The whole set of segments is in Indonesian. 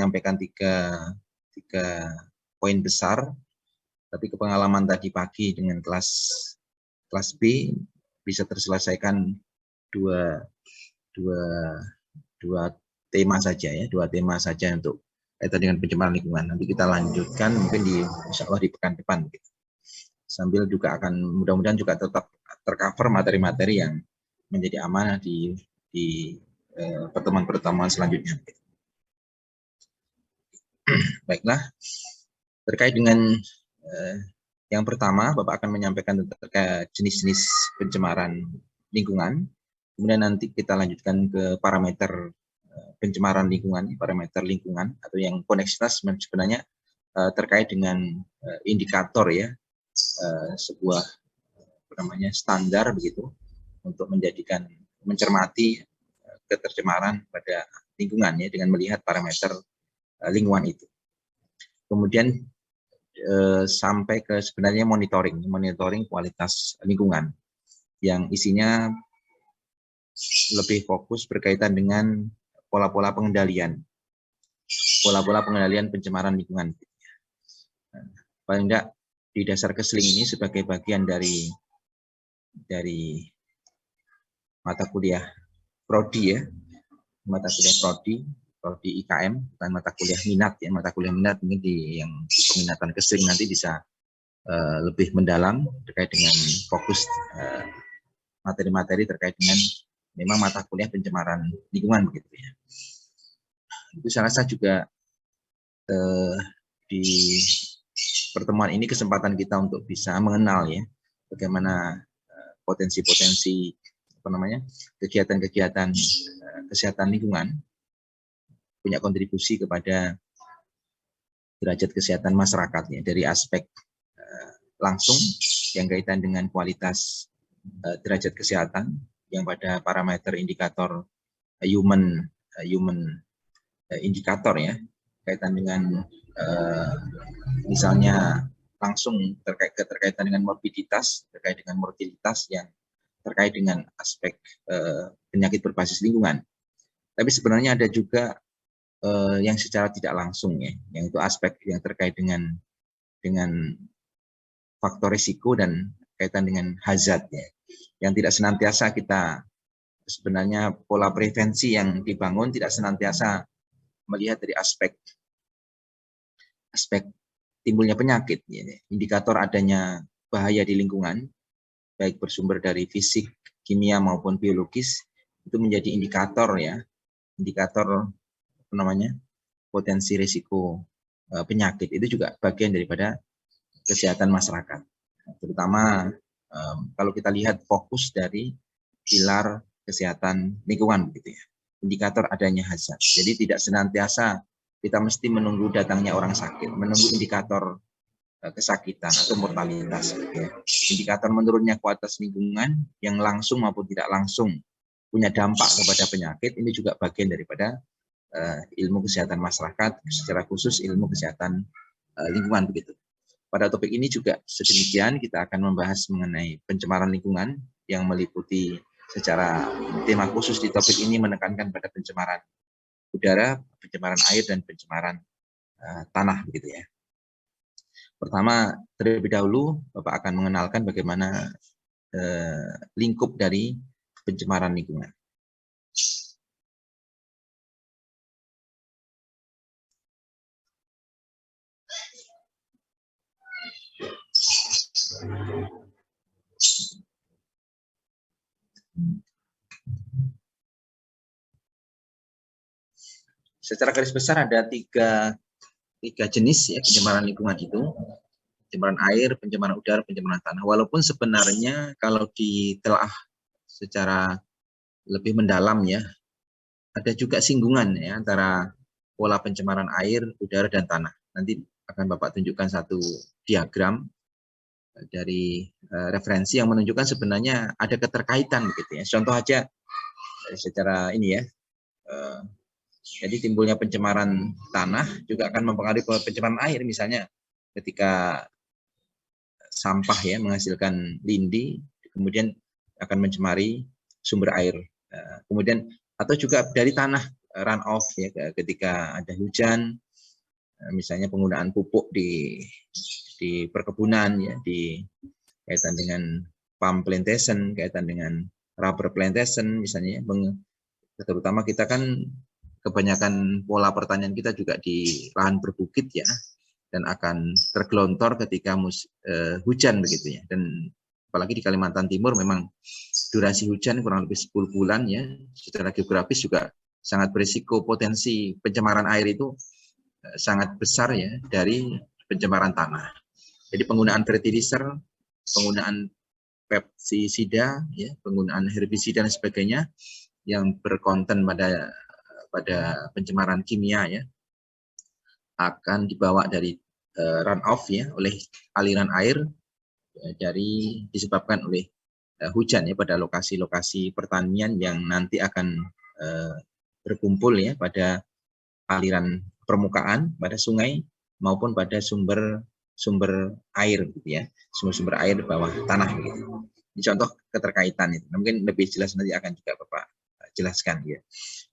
menyampaikan tiga poin besar, tapi kepengalaman tadi pagi dengan kelas B bisa terselesaikan dua tema saja ya, untuk kaitan dengan pencemaran lingkungan. Nanti kita lanjutkan mungkin insya Allah di pekan depan gitu. Sambil juga akan mudah-mudahan juga tetap tercover materi-materi yang menjadi amanah di pertemuan-pertemuan selanjutnya. Baiklah, terkait dengan yang pertama, Bapak akan menyampaikan terkait jenis-jenis pencemaran lingkungan. Kemudian nanti kita lanjutkan ke parameter pencemaran lingkungan, parameter lingkungan atau yang koneksitas sebenarnya terkait dengan indikator ya, sebuah standar begitu untuk mencermati ketercemaran pada lingkungan ya dengan melihat parameter lingkungan itu. Kemudian sampai ke sebenarnya monitoring kualitas lingkungan yang isinya lebih fokus berkaitan dengan pola-pola pengendalian pencemaran lingkungan. Paling tidak di dasar keseling ini sebagai bagian dari mata kuliah prodi ya, prodi IKM, bukan mata kuliah minat ya. Mata kuliah minat mungkin yang peminatan keseling nanti bisa lebih mendalam terkait dengan fokus materi-materi terkait dengan memang mata kuliah pencemaran lingkungan begitu ya. Itu saya rasa juga di pertemuan ini kesempatan kita untuk bisa mengenal ya bagaimana potensi-potensi kegiatan-kegiatan kesehatan lingkungan punya kontribusi kepada derajat kesehatan masyarakat ya, dari aspek langsung yang kaitan dengan kualitas derajat kesehatan yang pada parameter indikator human indikator ya, kaitan dengan misalnya langsung keterkaitan dengan morbiditas, terkait dengan mortalitas yang terkait dengan aspek penyakit berbasis lingkungan. Tapi sebenarnya ada juga yang secara tidak langsung ya, yang itu aspek yang terkait dengan faktor risiko dan kaitan dengan hazard ya, yang tidak senantiasa kita sebenarnya pola prevensi yang dibangun tidak senantiasa melihat dari aspek timbulnya penyakit ya, indikator adanya bahaya di lingkungan baik bersumber dari fisik, kimia maupun biologis itu menjadi indikator ya, potensi risiko penyakit itu juga bagian daripada kesehatan masyarakat. Terutama kalau kita lihat fokus dari pilar kesehatan lingkungan begitu ya. Indikator adanya hazard. Jadi tidak senantiasa kita mesti menunggu datangnya orang sakit, menunggu indikator kesakitan atau mortalitas gitu ya. Indikator menurunnya kualitas lingkungan yang langsung maupun tidak langsung punya dampak kepada penyakit, ini juga bagian daripada ilmu kesehatan masyarakat, secara khusus ilmu kesehatan lingkungan begitu. Pada topik ini juga sedemikian kita akan membahas mengenai pencemaran lingkungan yang meliputi secara tema khusus di topik ini menekankan pada pencemaran udara, pencemaran air dan pencemaran tanah begitu ya. Pertama, terlebih dahulu Bapak akan mengenalkan bagaimana lingkup dari pencemaran lingkungan. Secara garis besar ada tiga jenis ya pencemaran lingkungan itu. Pencemaran air, pencemaran udara, pencemaran tanah. Walaupun sebenarnya kalau ditelaah secara lebih mendalam ya, ada juga singgungan ya antara pola pencemaran air, udara, dan tanah. Nanti akan Bapak tunjukkan satu diagram dari referensi yang menunjukkan sebenarnya ada keterkaitan begitu ya. Contoh aja secara ini ya. Jadi timbulnya pencemaran tanah juga akan mempengaruhi pencemaran air, misalnya ketika sampah ya menghasilkan lindi, kemudian akan mencemari sumber air. Kemudian atau juga dari tanah run off ya ketika ada hujan, misalnya penggunaan pupuk di perkebunan ya, di kaitan dengan palm plantation, kaitan dengan rubber plantation misalnya, terutama kita kan kebanyakan pola pertanian kita juga di lahan berbukit ya, dan akan tergelontor ketika hujan begitu ya. Dan apalagi di Kalimantan Timur memang durasi hujan kurang lebih 10 bulan ya, secara geografis juga sangat berisiko potensi pencemaran air itu sangat besar ya dari pencemaran tanah. Jadi penggunaan fertilizer, penggunaan pestisida, ya, penggunaan herbisida dan sebagainya yang berkonten pada pencemaran kimia ya, akan dibawa dari run off ya oleh aliran air disebabkan oleh hujan ya pada lokasi-lokasi pertanian yang nanti akan berkumpul ya pada aliran permukaan, pada sungai maupun pada sumber air gitu ya, sumber air di bawah tanah gitu. Ini contoh keterkaitan itu. Mungkin lebih jelas nanti akan juga Bapak jelaskan ya.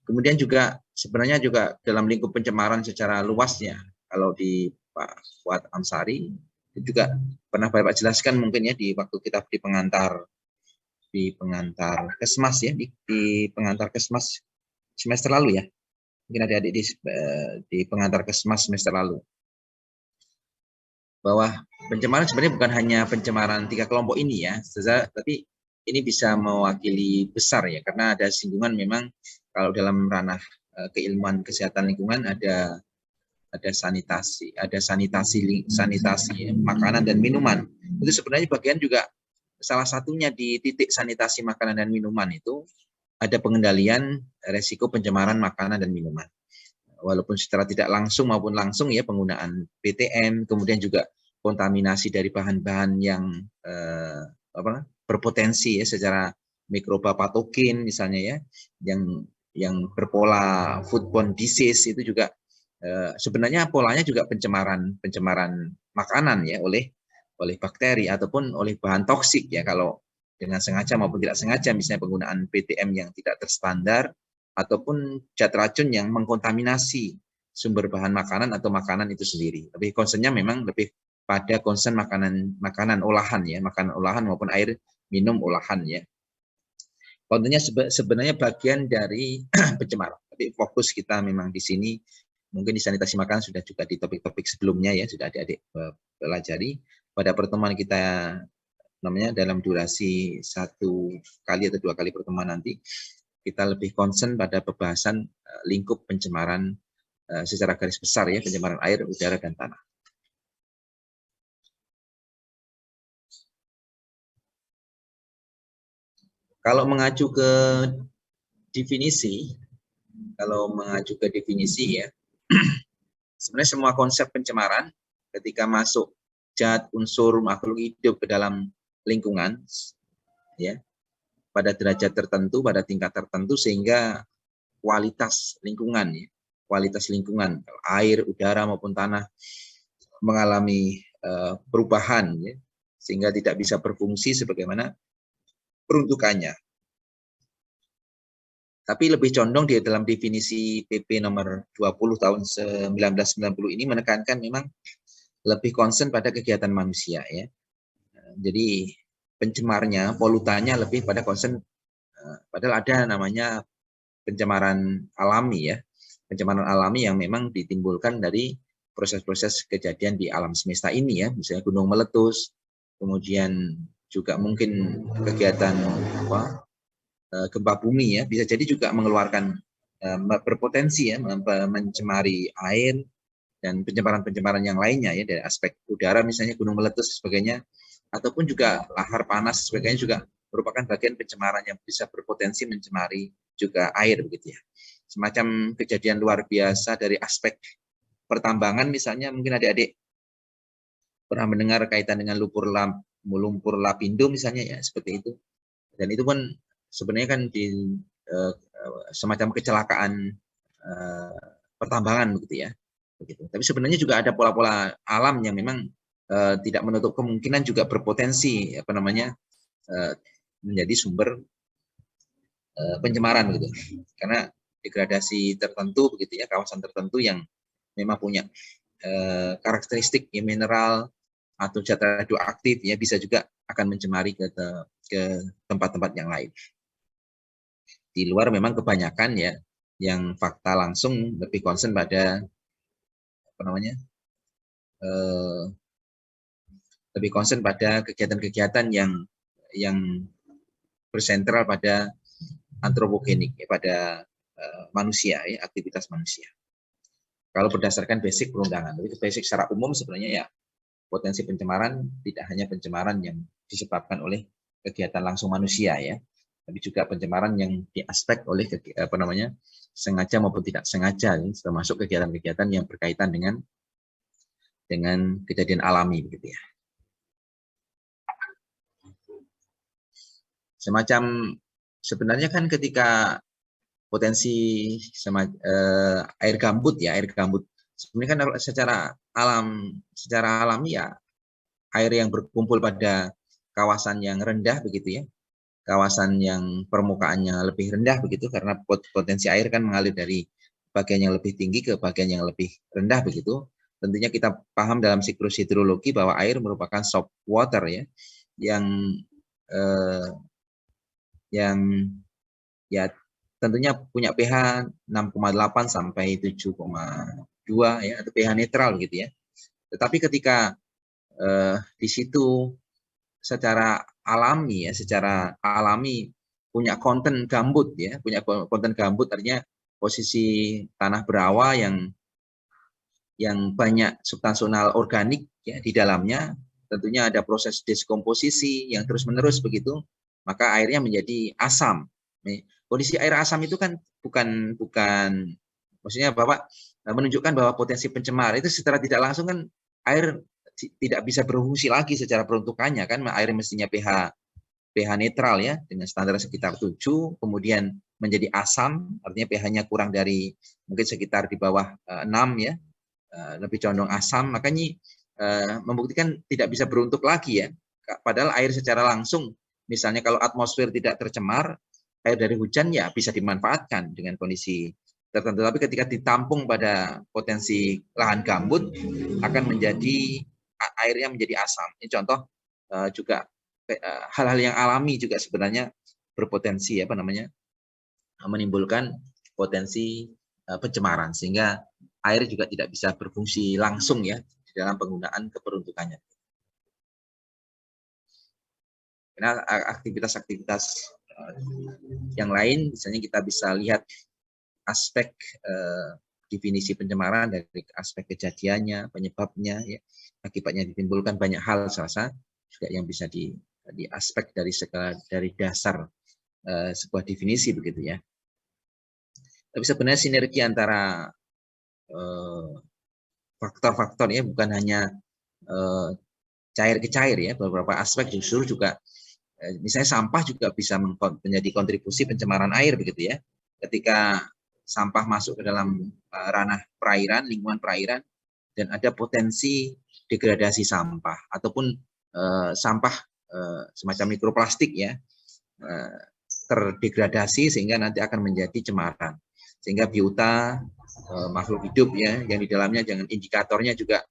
Kemudian juga sebenarnya juga dalam lingkup pencemaran secara luasnya, kalau di Pak Fuad Amsari juga pernah Bapak jelaskan mungkin ya di waktu kita di pengantar Kesmas ya, di pengantar Kesmas semester lalu ya. Mungkin adik-adik di pengantar Kesmas semester lalu, bahwa pencemaran sebenarnya bukan hanya pencemaran 3 kelompok ini ya, tapi ini bisa mewakili besar ya, karena ada singgungan memang kalau dalam ranah keilmuan kesehatan lingkungan ada sanitasi ya, makanan dan minuman. Itu sebenarnya bagian juga salah satunya di titik sanitasi makanan dan minuman itu ada pengendalian resiko pencemaran makanan dan minuman. Walaupun secara tidak langsung maupun langsung ya, penggunaan PTM, kemudian juga kontaminasi dari bahan-bahan yang berpotensi ya secara mikroba patogen misalnya ya, yang berpola foodborne disease itu juga sebenarnya polanya juga pencemaran makanan ya oleh bakteri ataupun oleh bahan toksik ya, kalau dengan sengaja maupun tidak sengaja, misalnya penggunaan PTM yang tidak terstandar ataupun zat racun yang mengkontaminasi sumber bahan makanan atau makanan itu sendiri. Lebih concernnya memang lebih pada concern makanan olahan ya, makanan olahan maupun air minum olahan ya. Kontennya sebenarnya bagian dari pencemaran. Tapi fokus kita memang di sini, mungkin di sanitasi makanan sudah juga di topik-topik sebelumnya ya, sudah adik-adik pelajari. Pada pertemuan kita namanya dalam durasi 1 kali atau 2 kali pertemuan nanti, kita lebih concern pada pembahasan lingkup pencemaran secara garis besar ya, pencemaran air, udara, dan tanah. Kalau mengacu ke definisi, ya, sebenarnya semua konsep pencemaran ketika masuk zat, unsur, makhluk hidup ke dalam lingkungan ya, pada derajat tertentu, pada tingkat tertentu, sehingga kualitas lingkungan ya, air, udara maupun tanah mengalami perubahan ya, sehingga tidak bisa berfungsi sebagaimana peruntukannya. Tapi lebih condong di dalam definisi PP nomor 20 tahun 1990 ini menekankan memang lebih concern pada kegiatan manusia ya. Jadi pencemarnya, polutannya lebih pada concern, padahal ada namanya pencemaran alami ya. Pencemaran alami yang memang ditimbulkan dari proses-proses kejadian di alam semesta ini ya, misalnya gunung meletus, kemudian juga mungkin kegiatan gempa bumi ya, bisa jadi juga mengeluarkan berpotensi ya mencemari air dan pencemaran yang lainnya ya, dari aspek udara misalnya gunung meletus sebagainya, ataupun juga lahar panas sebagainya juga merupakan bagian pencemaran yang bisa berpotensi mencemari juga air begitu ya. Semacam kejadian luar biasa dari aspek pertambangan misalnya, mungkin adik-adik pernah mendengar kaitan dengan lumpur lapindo misalnya ya, seperti itu. Dan itu pun sebenarnya kan di semacam kecelakaan pertambangan begitu ya. Begitu. Tapi sebenarnya juga ada pola-pola alam yang memang tidak menutup kemungkinan juga berpotensi menjadi sumber pencemaran gitu. Karena degradasi tertentu begitu ya, kawasan tertentu yang memang punya karakteristik ya, mineral atau zat radioaktif ya, bisa juga akan mencemari ke tempat-tempat yang lain. Di luar memang kebanyakan ya yang fakta langsung lebih concern pada apa namanya, lebih concern pada kegiatan-kegiatan yang bersentral pada antropogenik ya, pada manusia ya, aktivitas manusia. Kalau berdasarkan basic perundangan, itu basic secara umum sebenarnya ya, potensi pencemaran tidak hanya pencemaran yang disebabkan oleh kegiatan langsung manusia ya, tapi juga pencemaran yang diaspek oleh apa namanya, sengaja maupun tidak sengaja, termasuk kegiatan-kegiatan yang berkaitan dengan kejadian alami begitu ya. Semacam sebenarnya kan ketika potensi air gambut ya, air gambut sebenarnya kan secara alami ya, air yang berkumpul pada kawasan yang rendah begitu ya, kawasan yang permukaannya lebih rendah begitu, karena potensi air kan mengalir dari bagian yang lebih tinggi ke bagian yang lebih rendah begitu. Tentunya kita paham dalam siklus hidrologi bahwa air merupakan soft water ya, yang ya tentunya punya pH 6,8 sampai 7,2 ya, atau pH netral gitu ya. Tetapi ketika di situ secara alami punya konten gambut ya, punya konten gambut, artinya posisi tanah berawa yang banyak substansional organik ya di dalamnya, tentunya ada proses deskomposisi yang terus-menerus begitu, maka airnya menjadi asam. Kondisi air asam itu kan bukan maksudnya Bapak menunjukkan bahwa potensi pencemar itu secara tidak langsung kan air tidak bisa berfungsi lagi secara peruntukannya kan, air mestinya pH netral ya dengan standar sekitar 7, kemudian menjadi asam, artinya pH-nya kurang dari mungkin sekitar di bawah 6 ya, lebih condong asam, makanya membuktikan tidak bisa beruntuk lagi ya. Padahal air secara langsung, misalnya kalau atmosfer tidak tercemar, air dari hujan ya bisa dimanfaatkan dengan kondisi tertentu. Tapi ketika ditampung pada potensi lahan gambut, akan menjadi airnya menjadi asam. Ini contoh juga hal-hal yang alami juga sebenarnya berpotensi apa namanya, menimbulkan potensi pencemaran, sehingga air juga tidak bisa berfungsi langsung ya di dalam penggunaan keperuntukannya. Karena aktivitas-aktivitas yang lain, misalnya kita bisa lihat aspek definisi pencemaran dari aspek kejadiannya, penyebabnya, ya, akibatnya ditimbulkan banyak hal, salah juga yang bisa di aspek dari dasar sebuah definisi begitu ya. Tapi sebenarnya sinergi antara faktor-faktor ya, bukan hanya cair ke cair ya, beberapa aspek justru juga misalnya sampah juga bisa menjadi kontribusi pencemaran air begitu ya. Ketika sampah masuk ke dalam ranah perairan, lingkungan perairan, dan ada potensi degradasi sampah ataupun sampah semacam mikroplastik ya, terdegradasi sehingga nanti akan menjadi cemaran, sehingga biota makhluk hidup ya yang di dalamnya, jangan indikatornya juga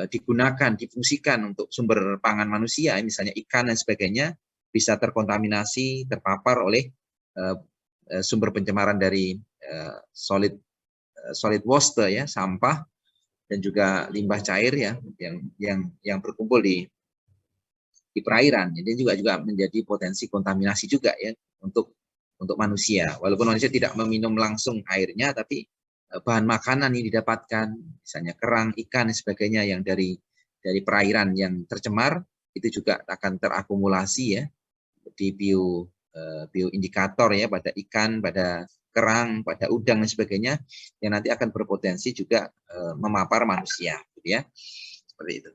digunakan, difungsikan untuk sumber pangan manusia, misalnya ikan dan sebagainya, bisa terkontaminasi, terpapar oleh sumber pencemaran dari solid waste ya, sampah, dan juga limbah cair ya yang berkumpul di perairan. Jadi juga menjadi potensi kontaminasi juga ya untuk manusia. Walaupun manusia tidak meminum langsung airnya, tapi bahan makanan yang didapatkan, misalnya kerang, ikan dan sebagainya yang dari perairan yang tercemar, itu juga akan terakumulasi ya di bioindikator ya, pada ikan, pada kerang, pada udang dan sebagainya, yang nanti akan berpotensi juga memapar manusia, gitu ya, seperti itu.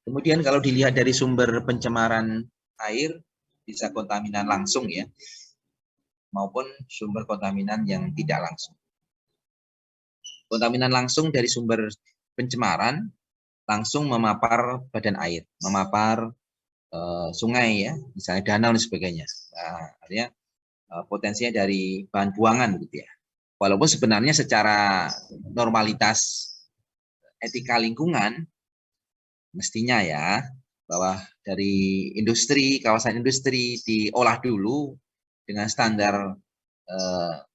Kemudian kalau dilihat dari sumber pencemaran air, bisa kontaminan langsung ya, maupun sumber kontaminan yang tidak langsung. Kontaminan langsung dari sumber pencemaran langsung memapar badan air, memapar sungai ya, misalnya danau dan sebagainya. Nah, artinya potensinya dari bahan buangan gitu ya. Walaupun sebenarnya secara normalitas etika lingkungan mestinya ya bahwa dari industri, kawasan industri diolah dulu dengan standar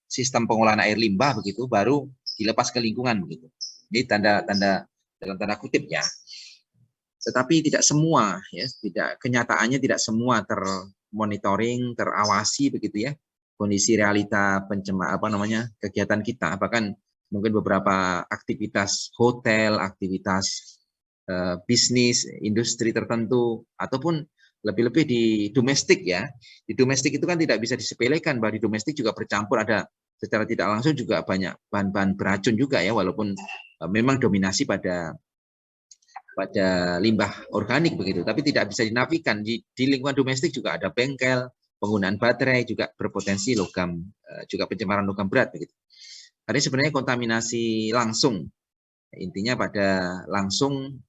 sistem pengolahan air limbah begitu, baru dilepas ke lingkungan begitu. Ini tanda-tanda dalam tanda kutip ya. Tetapi tidak semua ya, kenyataannya tidak semua termonitoring, terawasi begitu ya. Kondisi realita kegiatan kita, bahkan mungkin beberapa aktivitas hotel, aktivitas bisnis, industri tertentu, ataupun lebih-lebih di domestik ya. Di domestik itu kan tidak bisa disepelekan, bahwa di domestik juga bercampur, ada secara tidak langsung juga banyak bahan-bahan beracun juga ya, walaupun memang dominasi pada limbah organik begitu, tapi tidak bisa dinafikan. Di lingkungan domestik juga ada bengkel, penggunaan baterai juga berpotensi logam, juga pencemaran logam berat begitu. Jadi sebenarnya kontaminasi langsung, intinya pada langsung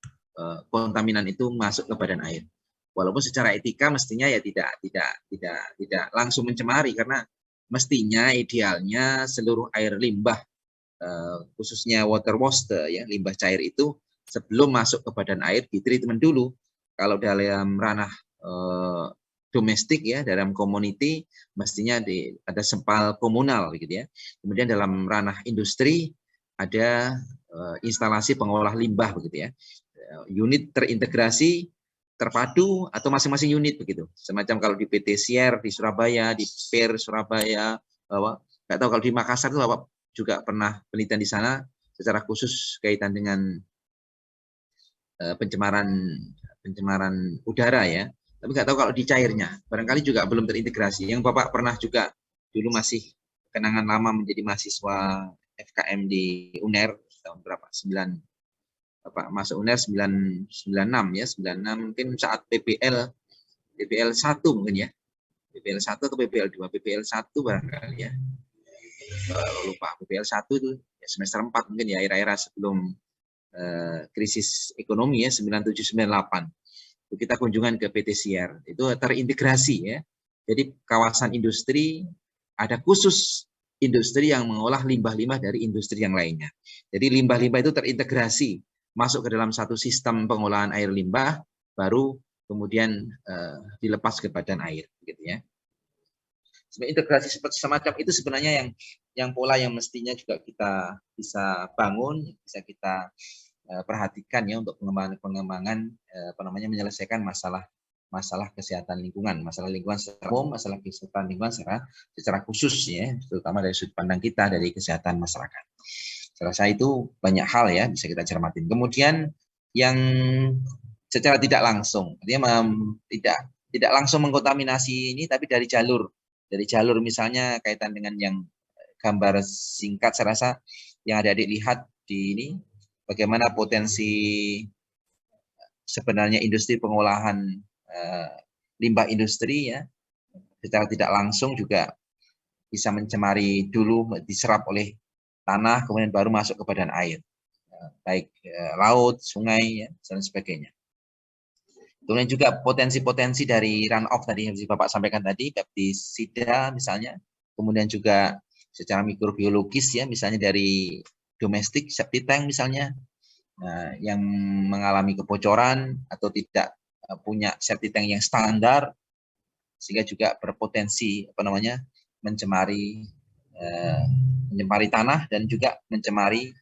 kontaminan itu masuk ke badan air. Walaupun secara etika mestinya ya tidak langsung mencemari, karena mestinya idealnya seluruh air limbah khususnya water waste ya, limbah cair itu sebelum masuk ke badan air di treatment dulu. Kalau dalam ranah domestik ya, dalam community mestinya ada sempal komunal gitu ya. Kemudian dalam ranah industri ada instalasi pengolah limbah begitu ya. Unit terintegrasi terpadu atau masing-masing unit begitu. Semacam kalau di PT Sier di Surabaya, di PER Surabaya, bahwa nggak tahu kalau di Makassar itu Bapak juga pernah penelitian di sana secara khusus kaitan dengan pencemaran udara ya. Tapi nggak tahu kalau di cairnya, barangkali juga belum terintegrasi. Yang Bapak pernah juga dulu masih kenangan lama menjadi mahasiswa FKM di UNER tahun berapa? 9 Bapak masuk UNER 96 ya, 96 mungkin saat PPL 1 mungkin ya. PPL 1 atau PPL 2, PPL 1 barangkali ya. Lupa, PPL 1 itu ya, semester 4 mungkin ya, era-era sebelum krisis ekonomi ya, 97-98. Itu kita kunjungan ke PT Siar, itu terintegrasi ya. Jadi kawasan industri ada khusus industri yang mengolah limbah-limbah dari industri yang lainnya. Jadi limbah-limbah itu terintegrasi masuk ke dalam satu sistem pengolahan air limbah, baru kemudian dilepas ke badan air gitu ya. Integrasi seperti semacam itu sebenarnya yang pola yang mestinya juga kita bisa bangun, bisa kita perhatikan ya, untuk pengembangan menyelesaikan masalah kesehatan lingkungan, masalah lingkungan secara umum, masalah kesehatan lingkungan secara khusus ya, terutama dari sudut pandang kita dari kesehatan masyarakat. Saya rasa itu banyak hal ya bisa kita cermatin. Kemudian yang secara tidak langsung, artinya tidak langsung mengkontaminasi ini, tapi dari jalur misalnya kaitan dengan yang gambar singkat, saya rasa yang adik-adik lihat di ini, bagaimana potensi sebenarnya industri pengolahan limbah industri ya, secara tidak langsung juga bisa mencemari dulu, diserap oleh tanah, kemudian baru masuk ke badan air, baik laut, sungai ya, dan sebagainya. Kemudian juga potensi-potensi dari run off tadi yang Bapak sampaikan tadi, pestisida misalnya, kemudian juga secara mikrobiologis ya, misalnya dari domestik septic tank misalnya, yang mengalami kebocoran atau tidak punya septic tank yang standar, sehingga juga berpotensi mencemari tanah dan juga mencemari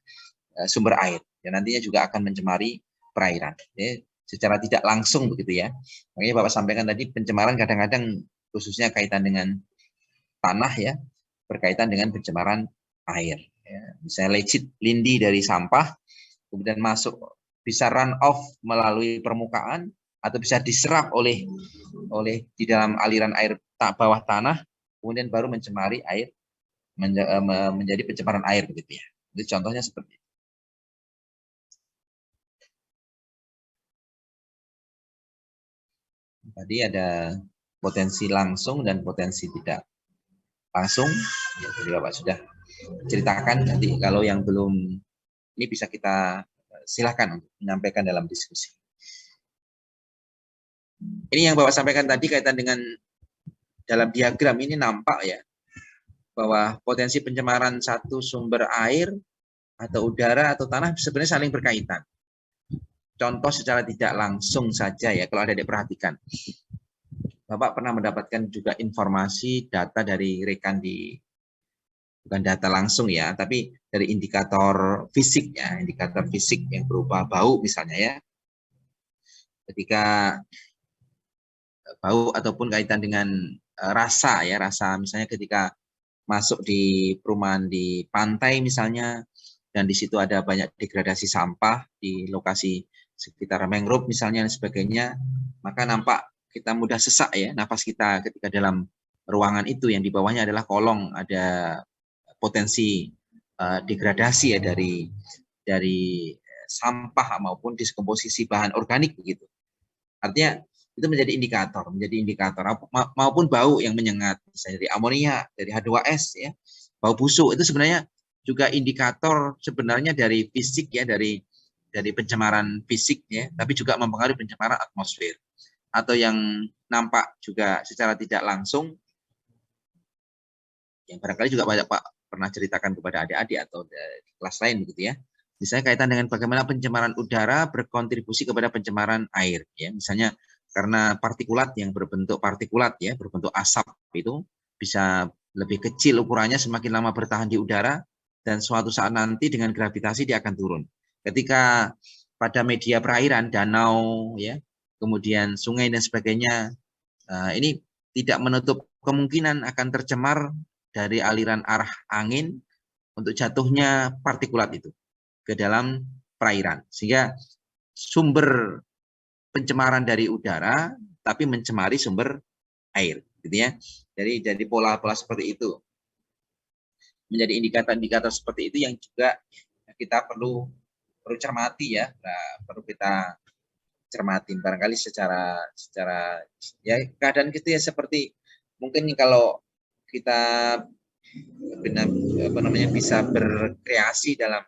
sumber air, yang nantinya juga akan mencemari perairan. Jadi, secara tidak langsung begitu ya. Makanya Bapak sampaikan tadi, pencemaran kadang-kadang khususnya kaitan dengan tanah ya, berkaitan dengan pencemaran air. Ya. Misalnya lecit lindi dari sampah, kemudian masuk, bisa run off melalui permukaan, atau bisa diserap oleh di dalam aliran air bawah tanah, kemudian baru mencemari air, menjadi pencemaran air begitu ya. Itu contohnya seperti itu. Tadi ada potensi langsung dan potensi tidak langsung. Ya, jadi Bapak sudah ceritakan. Nanti kalau yang belum, ini bisa kita silakan untuk menyampaikan dalam diskusi. Ini yang Bapak sampaikan tadi kaitan dengan dalam diagram ini nampak ya, bahwa potensi pencemaran satu sumber air atau udara atau tanah sebenarnya saling berkaitan. Contoh secara tidak langsung saja ya, kalau ada perhatikan. Bapak pernah mendapatkan juga informasi data dari rekan di, bukan data langsung ya, tapi dari indikator fisik ya, indikator fisik yang berupa bau misalnya ya. Ketika bau ataupun kaitan dengan rasa ya, rasa misalnya ketika masuk di perumahan di pantai misalnya, dan di situ ada banyak degradasi sampah di lokasi sekitar mangrove misalnya dan sebagainya, maka nampak kita mudah sesak ya, nafas kita ketika dalam ruangan itu yang di bawahnya adalah kolong, ada potensi degradasi ya dari sampah maupun diskomposisi bahan organik begitu. Artinya itu menjadi indikator maupun bau yang menyengat misalnya dari amonia, dari H2S ya, bau busuk itu sebenarnya juga indikator sebenarnya dari fisik ya, dari pencemaran fisik ya, tapi juga mempengaruhi pencemaran atmosfer. Atau yang nampak juga secara tidak langsung, yang barangkali juga banyak Pak pernah ceritakan kepada adik-adik atau di kelas lain begitu ya. Misalnya kaitan dengan bagaimana pencemaran udara berkontribusi kepada pencemaran air ya. Misalnya karena partikulat yang berbentuk partikulat ya, berbentuk asap itu bisa lebih kecil ukurannya semakin lama bertahan di udara, dan suatu saat nanti dengan gravitasi dia akan turun. Ketika pada media perairan, danau ya, kemudian sungai dan sebagainya, ini tidak menutup kemungkinan akan tercemar dari aliran arah angin untuk jatuhnya partikulat itu ke dalam perairan, sehingga sumber pencemaran dari udara tapi mencemari sumber air gitu ya. Jadi pola-pola seperti itu menjadi indikator-indikator seperti itu yang juga kita perlu cermati ya, perlu kita cermatin barangkali secara ya, keadaan gitu ya, seperti mungkin kalau kita benar bisa berkreasi dalam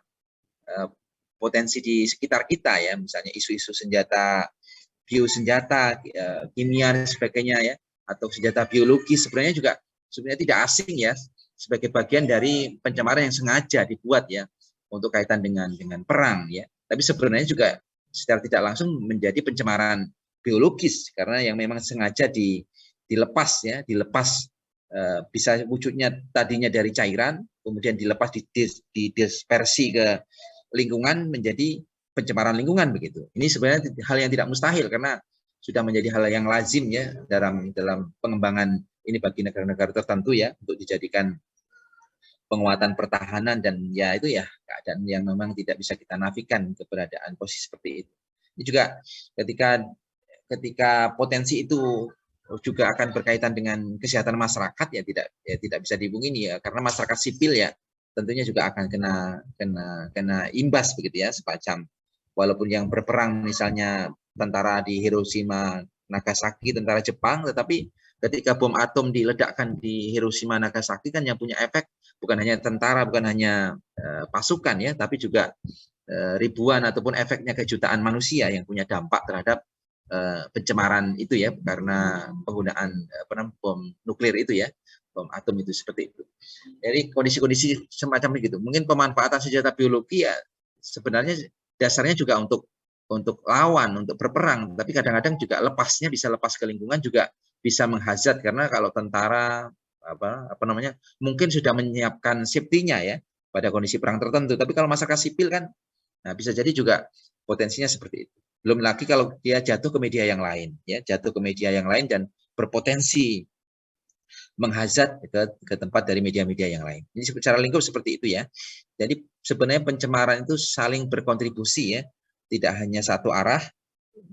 potensi di sekitar kita ya, misalnya isu-isu senjata, biosenjata, kimia dan sebagainya ya, atau senjata biologi sebenarnya tidak asing ya, sebagai bagian dari pencemaran yang sengaja dibuat ya untuk kaitan dengan perang ya. Tapi sebenarnya juga secara tidak langsung menjadi pencemaran biologis karena yang memang sengaja dilepas ya, bisa wujudnya tadinya dari cairan, kemudian dilepas didispersi ke lingkungan menjadi pencemaran lingkungan begitu. Ini sebenarnya hal yang tidak mustahil karena sudah menjadi hal yang lazim ya dalam pengembangan ini bagi negara-negara tertentu ya, untuk dijadikan penguatan pertahanan, dan ya itu ya keadaan yang memang tidak bisa kita nafikan keberadaan posisi seperti itu. Ini juga ketika potensi itu juga akan berkaitan dengan kesehatan masyarakat ya tidak bisa dipungkiri ya, karena masyarakat sipil ya tentunya juga akan kena imbas begitu ya, semacam walaupun yang berperang misalnya tentara di Hiroshima Nagasaki, tentara Jepang, tetapi ketika bom atom diledakkan di Hiroshima Nagasaki kan yang punya efek bukan hanya tentara, bukan hanya pasukan ya, tapi juga ribuan ataupun efeknya ke jutaan manusia yang punya dampak terhadap pencemaran itu ya, karena penggunaan bom nuklir itu ya, bom atom itu seperti itu. Jadi kondisi-kondisi semacam itu. Mungkin pemanfaatan senjata biologi ya sebenarnya dasarnya juga untuk lawan, untuk berperang, tapi kadang-kadang juga bisa lepas ke lingkungan, juga bisa menghazard karena kalau tentara mungkin sudah menyiapkan safety-nya ya pada kondisi perang tertentu, tapi kalau masyarakat sipil kan bisa jadi juga potensinya seperti itu. Belum lagi kalau dia jatuh ke media yang lain ya, dan berpotensi menghazard ke tempat dari media-media yang lain. Ini secara lingkup seperti itu ya. Jadi sebenarnya pencemaran itu saling berkontribusi ya, tidak hanya satu arah,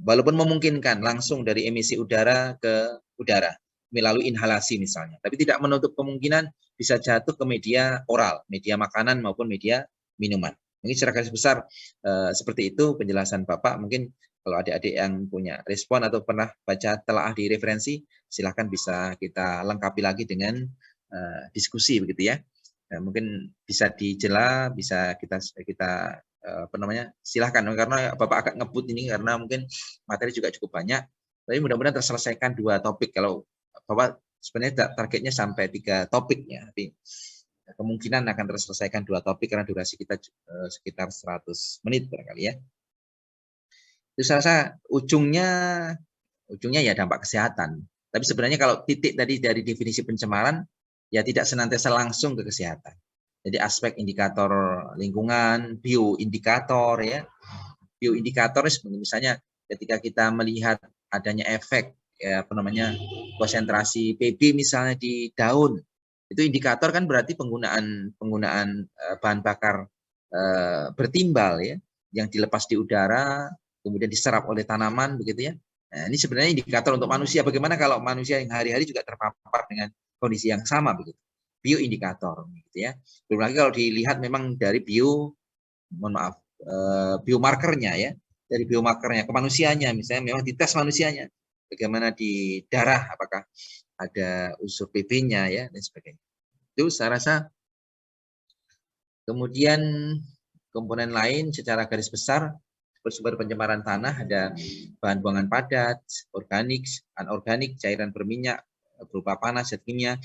walaupun memungkinkan langsung dari emisi udara ke udara melalui inhalasi misalnya, tapi tidak menutup kemungkinan bisa jatuh ke media oral, media makanan maupun media minuman. Mungkin secara garis besar seperti itu penjelasan Bapak. Mungkin kalau adik-adik yang punya respon atau pernah baca telaah di referensi, silahkan bisa kita lengkapi lagi dengan diskusi begitu ya. Mungkin bisa dijela, bisa kita apa namanya, silahkan karena Bapak agak ngebut ini karena mungkin materi juga cukup banyak. Tapi mudah-mudahan terselesaikan 2 topik. Kalau Bapak sebenarnya targetnya sampai 3 topik ya, tapi kemungkinan akan terselesaikan 2 topik karena durasi kita sekitar 100 menit barangkali ya. Itu saya rasa ujungnya ya dampak kesehatan. Tapi sebenarnya kalau titik tadi dari definisi pencemaran ya tidak senantiasa langsung ke kesehatan. Jadi aspek indikator lingkungan, bioindikator ya. Bioindikator misalnya ketika kita melihat adanya efek ya apa namanya konsentrasi Pb misalnya di daun, itu indikator kan berarti penggunaan bahan bakar bertimbal ya yang dilepas di udara kemudian diserap oleh tanaman begitu ya. Nah, ini sebenarnya indikator untuk manusia. Bagaimana kalau manusia yang hari-hari juga terpapar dengan kondisi yang sama begitu. Bioindikator gitu ya. Belum lagi kalau dilihat memang dari biomarkernya ya. Dari biomarkernya ke manusianya misalnya memang dites manusianya. Bagaimana di darah apakah ada unsur Pb-nya ya dan sebagainya. Itu saya rasa. Kemudian komponen lain secara garis besar bersumber pencemaran tanah ada bahan buangan padat, organik, anorganik, cairan berminyak berupa panas, zat kimia.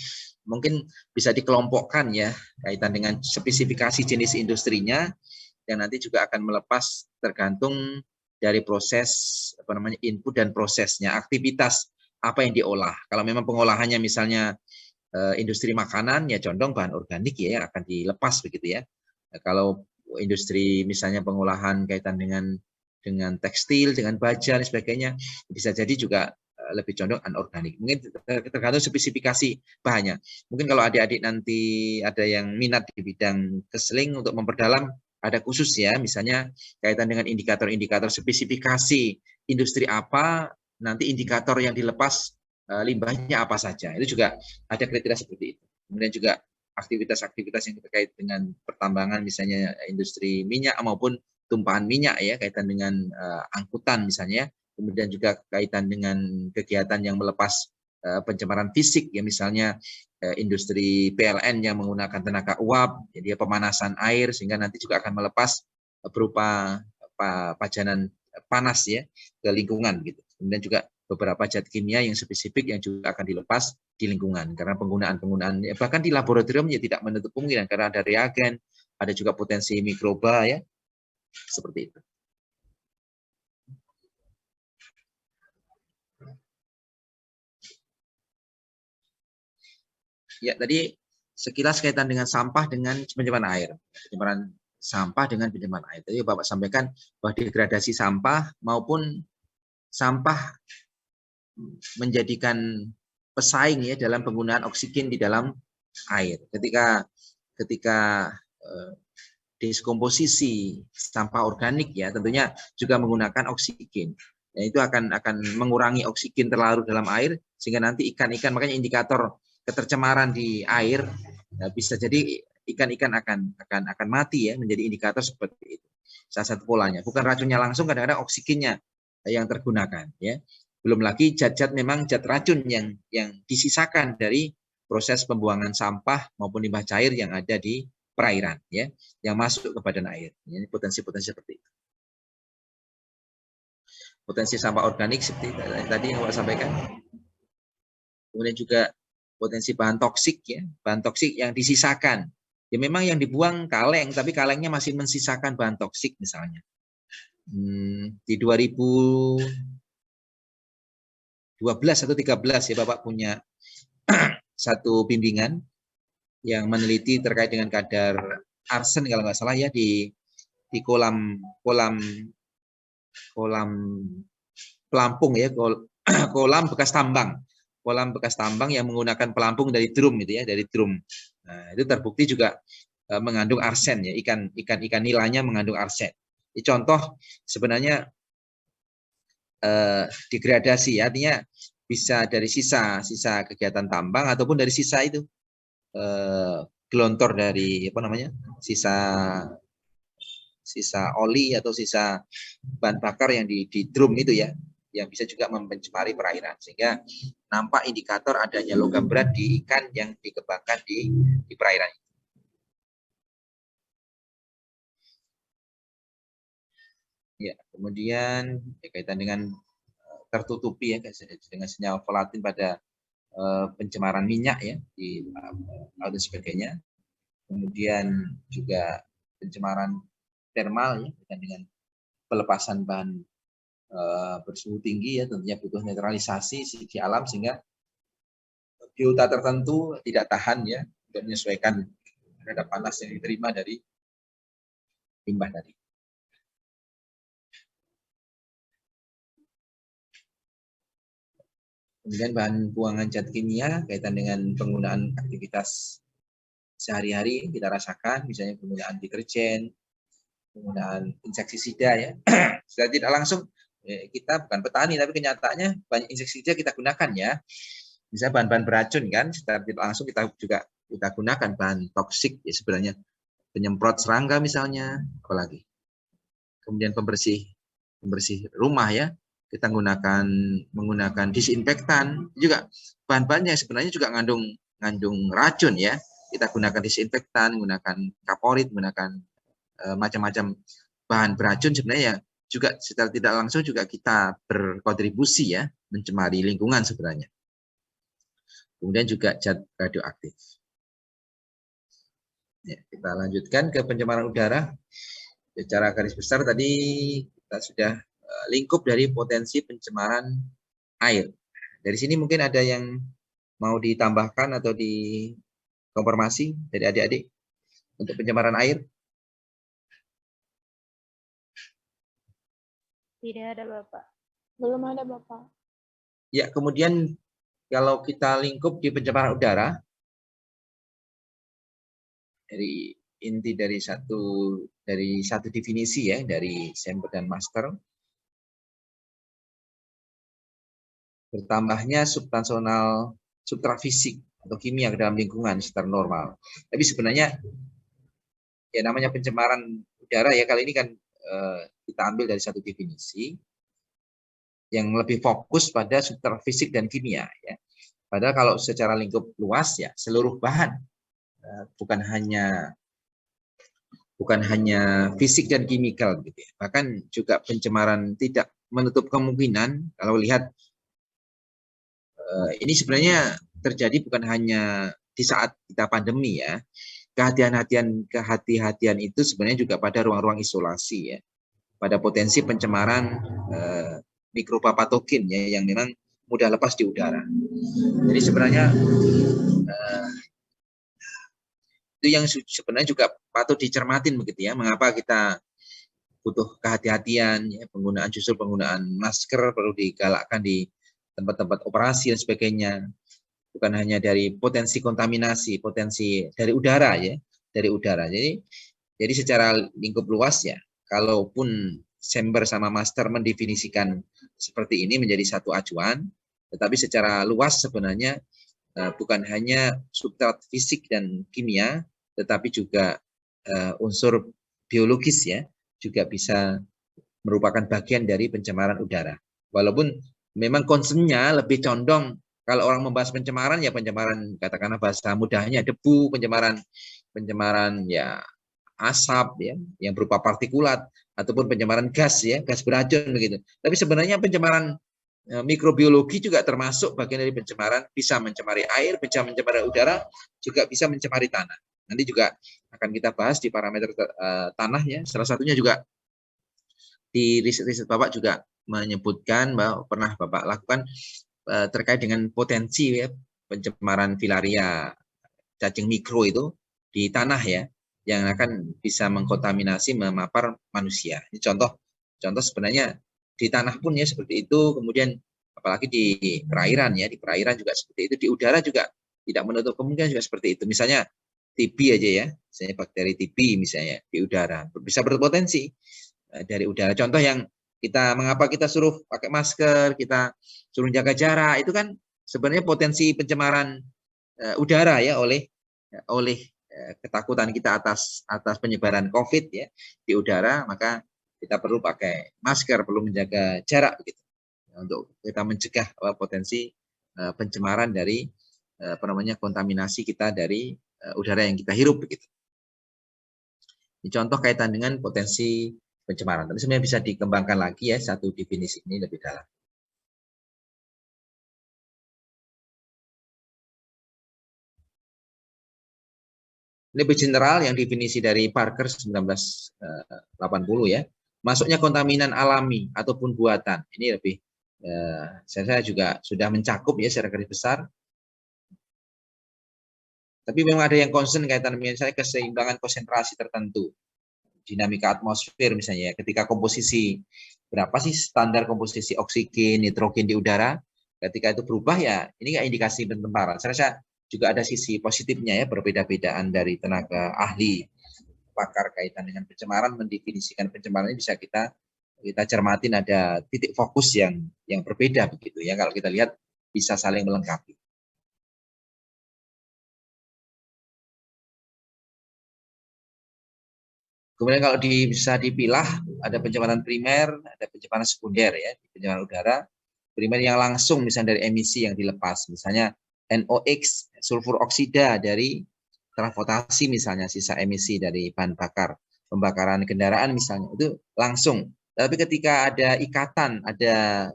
Mungkin bisa dikelompokkan ya kaitan dengan spesifikasi jenis industrinya yang nanti juga akan melepas tergantung dari proses apa namanya input dan prosesnya, aktivitas apa yang diolah. Kalau memang pengolahannya misalnya industri makanan ya condong bahan organik ya yang akan dilepas begitu ya. Kalau industri misalnya pengolahan kaitan dengan tekstil, dengan baja dan sebagainya bisa jadi juga lebih condong anorganik. Mungkin tergantung spesifikasi bahannya. Mungkin kalau adik-adik nanti ada yang minat di bidang keseling untuk memperdalam ada khusus ya, misalnya kaitan dengan indikator-indikator spesifikasi industri apa, nanti indikator yang dilepas limbahnya apa saja. Itu juga ada kriteria seperti itu. Kemudian juga aktivitas-aktivitas yang terkait dengan pertambangan misalnya industri minyak maupun tumpahan minyak ya kaitan dengan angkutan misalnya, kemudian juga kaitan dengan kegiatan yang melepas pencemaran fisik ya misalnya industri PLN yang menggunakan tenaga uap, jadi pemanasan air sehingga nanti juga akan melepas berupa pajanan panas ya ke lingkungan gitu. Kemudian juga beberapa zat kimia yang spesifik yang juga akan dilepas di lingkungan karena penggunaan bahkan di laboratorium ya tidak menutup kemungkinan karena ada reagen, ada juga potensi mikroba ya seperti itu. Ya tadi sekilas kaitan dengan sampah dengan pencemaran air, pencemaran sampah dengan pencemaran air. Tadi Bapak sampaikan bahwa degradasi sampah maupun sampah menjadikan pesaing ya dalam penggunaan oksigen di dalam air. Ketika diskomposisi sampah organik ya tentunya juga menggunakan oksigen. Dan itu akan mengurangi oksigen terlarut dalam air sehingga nanti ikan-ikan makanya indikator ketercemaran di air bisa jadi ikan-ikan akan mati ya menjadi indikator seperti itu. Salah satu polanya. Bukan racunnya langsung kadang-kadang oksigennya yang tergunakan ya. Belum lagi zat-zat memang zat racun yang disisakan dari proses pembuangan sampah maupun limbah cair yang ada di perairan ya yang masuk ke badan air. Ini potensi-potensi seperti itu. Potensi sampah organik seperti tadi yang saya sampaikan. Kemudian juga potensi bahan toksik ya, bahan toksik yang disisakan. Ya memang yang dibuang kaleng, tapi kalengnya masih mensisakan bahan toksik misalnya. Di 2012 atau 13 ya Bapak punya satu bimbingan yang meneliti terkait dengan kadar arsen kalau nggak salah ya di kolam pelampung ya, kolam bekas tambang yang menggunakan pelampung dari drum itu ya, dari drum. Nah, itu terbukti juga mengandung arsen ya, ikan nilainya mengandung arsen. Ini contoh sebenarnya degradasi ya, artinya bisa dari sisa kegiatan tambang ataupun dari sisa itu gelontor dari apa namanya sisa oli atau sisa bahan bakar yang di drum itu ya yang bisa juga mencemari perairan sehingga nampak indikator adanya logam berat di ikan yang dikembangkan di perairan. Ya, kemudian kaitan dengan tertutupi ya dengan senyawa volatil pada pencemaran minyak ya di laut dan sebagainya. Kemudian juga pencemaran thermal ya dengan pelepasan bahan bersuhu tinggi ya, tentunya butuh netralisasi di alam sehingga biota tertentu tidak tahan ya untuk menyesuaikan terhadap panas yang diterima dari limbah tadi. Kemudian bahan buangan zat kimia kaitan dengan penggunaan aktivitas sehari-hari kita rasakan, misalnya penggunaan deterjen, penggunaan insektisida ya. Secara tidak langsung kita bukan petani tapi kenyataannya banyak insektisida kita gunakan ya. Misalnya bahan-bahan beracun kan, secara tidak langsung kita juga kita gunakan bahan toksik ya sebenarnya, penyemprot serangga misalnya, apalagi. Kemudian pembersih rumah ya, kita menggunakan disinfektan juga, bahan-bahannya sebenarnya juga ngandung racun ya. Kita gunakan disinfektan, menggunakan kaporit, menggunakan macam-macam bahan beracun sebenarnya ya, juga secara tidak langsung juga kita berkontribusi ya mencemari lingkungan sebenarnya. Kemudian juga zat radioaktif. Ya, kita lanjutkan ke pencemaran udara. Secara garis besar tadi kita sudah lingkup dari potensi pencemaran air. Dari sini mungkin ada yang mau ditambahkan atau dikonfirmasi dari adik-adik untuk pencemaran air? Tidak ada, Bapak. Belum ada, Bapak. Ya, kemudian kalau kita lingkup di pencemaran udara, dari inti dari satu definisi ya dari Semper dan Master, bertambahnya substrat fisik atau kimia ke dalam lingkungan secara normal. Tapi sebenarnya ya namanya pencemaran udara ya kali ini kan kita ambil dari satu definisi yang lebih fokus pada substrat fisik dan kimia ya. Padahal kalau secara lingkup luas ya seluruh bahan, bukan hanya fisik dan kimikal gitu ya. Bahkan juga pencemaran tidak menutup kemungkinan kalau lihat ini sebenarnya terjadi bukan hanya di saat kita pandemi ya. Kehati-hatian itu sebenarnya juga pada ruang-ruang isolasi ya. Pada potensi pencemaran mikroba patogen ya yang memang mudah lepas di udara. Jadi sebenarnya itu yang sebenarnya juga patut dicermatin begitu ya. Mengapa kita butuh kehati-hatian ya, penggunaan masker perlu digalakkan di tempat-tempat operasi dan sebagainya. Bukan hanya dari potensi kontaminasi, potensi dari udara ya, dari udara. Jadi secara lingkup luas ya, kalaupun Semper sama Master mendefinisikan seperti ini menjadi satu acuan, tetapi secara luas sebenarnya bukan hanya substrat fisik dan kimia, tetapi juga unsur biologis ya, juga bisa merupakan bagian dari pencemaran udara. Walaupun memang concernnya lebih condong kalau orang membahas pencemaran ya pencemaran katakanlah bahasa mudahnya debu, pencemaran ya asap ya yang berupa partikulat ataupun pencemaran gas ya, gas beracun begitu. Tapi sebenarnya pencemaran mikrobiologi juga termasuk bagian dari pencemaran, bisa mencemari air, bisa mencemari udara, juga bisa mencemari tanah. Nanti juga akan kita bahas di parameter tanahnya. Salah satunya juga di riset-riset Bapak juga menyebutkan bahwa pernah Bapak lakukan terkait dengan potensi ya pencemaran filaria cacing mikro itu di tanah ya yang akan bisa mengkontaminasi memapar manusia. Ini contoh sebenarnya di tanah pun ya seperti itu, kemudian apalagi di perairan ya, di perairan juga seperti itu, di udara juga tidak menutup kemungkinan juga seperti itu. Misalnya TB aja ya, misalnya bakteri TB misalnya di udara bisa berpotensi dari udara. Contoh yang mengapa kita suruh pakai masker, kita suruh jaga jarak, itu kan sebenarnya potensi pencemaran udara ya oleh ketakutan kita atas penyebaran COVID ya di udara, maka kita perlu pakai masker, perlu menjaga jarak begitu untuk kita mencegah potensi pencemaran dari kontaminasi kita dari udara yang kita hirup begitu. Ini contoh kaitan dengan potensi pencemaran. Tapi sebenarnya bisa dikembangkan lagi ya satu definisi ini lebih dalam. Lebih general yang definisi dari Parker 1980 ya. Masuknya kontaminan alami ataupun buatan. Ini lebih saya juga sudah mencakup ya secara garis besar. Tapi memang ada yang concern kaitan dengan misalnya keseimbangan konsentrasi tertentu. Dinamika atmosfer misalnya, ketika komposisi, berapa sih standar komposisi oksigen, nitrogen di udara, ketika itu berubah ya, ini kayak indikasi pencemaran. Saya rasa juga ada sisi positifnya ya, berbeda-bedaan dari tenaga ahli, pakar kaitan dengan pencemaran, mendefinisikan pencemaran ini bisa kita cermatin ada titik fokus yang berbeda begitu ya, kalau kita lihat bisa saling melengkapi. Kemudian kalau bisa dipilah, ada pencemaran primer, ada pencemaran sekunder ya, pencemaran udara. Primer yang langsung misalnya dari emisi yang dilepas, misalnya NOx, sulfur oksida dari transportasi misalnya, sisa emisi dari bahan bakar, pembakaran kendaraan misalnya, itu langsung. Tapi ketika ada ikatan, ada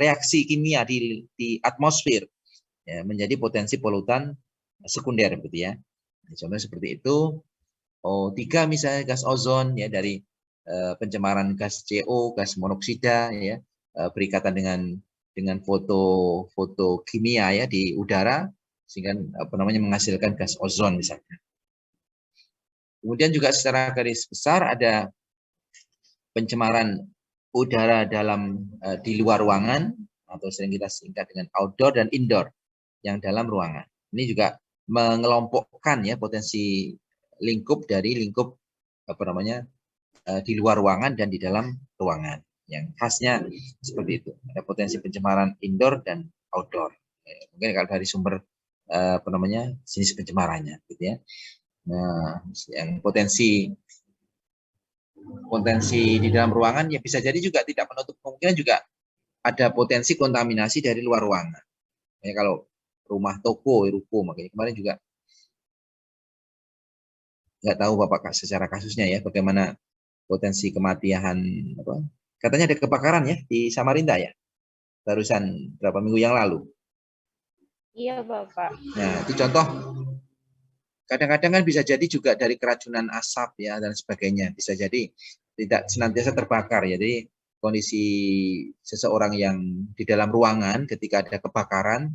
reaksi kimia di atmosfer, ya, menjadi potensi polutan sekunder, gitu ya. Contohnya seperti itu. O3 misalnya gas ozon ya dari pencemaran gas CO, gas monoksida ya, berikatan dengan foto kimia ya di udara sehingga menghasilkan gas ozon misalnya. Kemudian juga secara garis besar ada pencemaran udara di luar ruangan atau sering kita singkat dengan outdoor dan indoor yang dalam ruangan. Ini juga mengelompokkan ya potensi lingkup di luar ruangan dan di dalam ruangan. Yang khasnya seperti itu. Ada potensi pencemaran indoor dan outdoor. Mungkin kalau dari sumber jenis pencemarannya, gitu ya. Nah, yang potensi di dalam ruangan ya bisa jadi juga tidak menutup kemungkinan juga ada potensi kontaminasi dari luar ruangan. Ya, kalau rumah toko, ruko, makanya kemarin juga nggak tahu Bapak secara kasusnya ya bagaimana potensi kematian katanya ada kebakaran ya di Samarinda ya barusan berapa minggu yang lalu. Iya Bapak. Nah itu contoh kadang-kadang kan bisa jadi juga dari keracunan asap ya dan sebagainya, bisa jadi tidak senantiasa terbakar ya. Jadi kondisi seseorang yang di dalam ruangan ketika ada kebakaran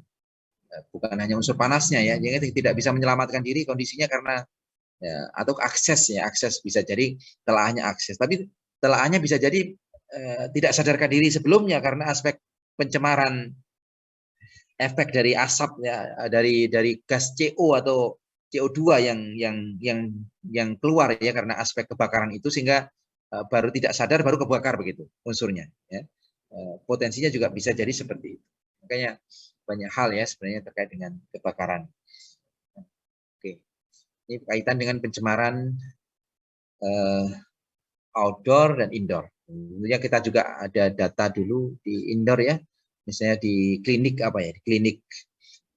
bukan hanya unsur panasnya ya, jadi tidak bisa menyelamatkan diri kondisinya karena ya, atau akses bisa jadi telahnya akses, tapi telahnya bisa jadi tidak sadarkan diri sebelumnya karena aspek pencemaran efek dari asap ya, dari gas CO atau CO2 yang keluar ya karena aspek kebakaran itu sehingga baru tidak sadar baru kebakar begitu unsurnya ya. Potensinya juga bisa jadi seperti itu. Makanya banyak hal ya sebenarnya terkait dengan kebakaran. Oke. Ini kaitan dengan pencemaran outdoor dan indoor. Tentunya kita juga ada data dulu di indoor ya, misalnya di klinik di klinik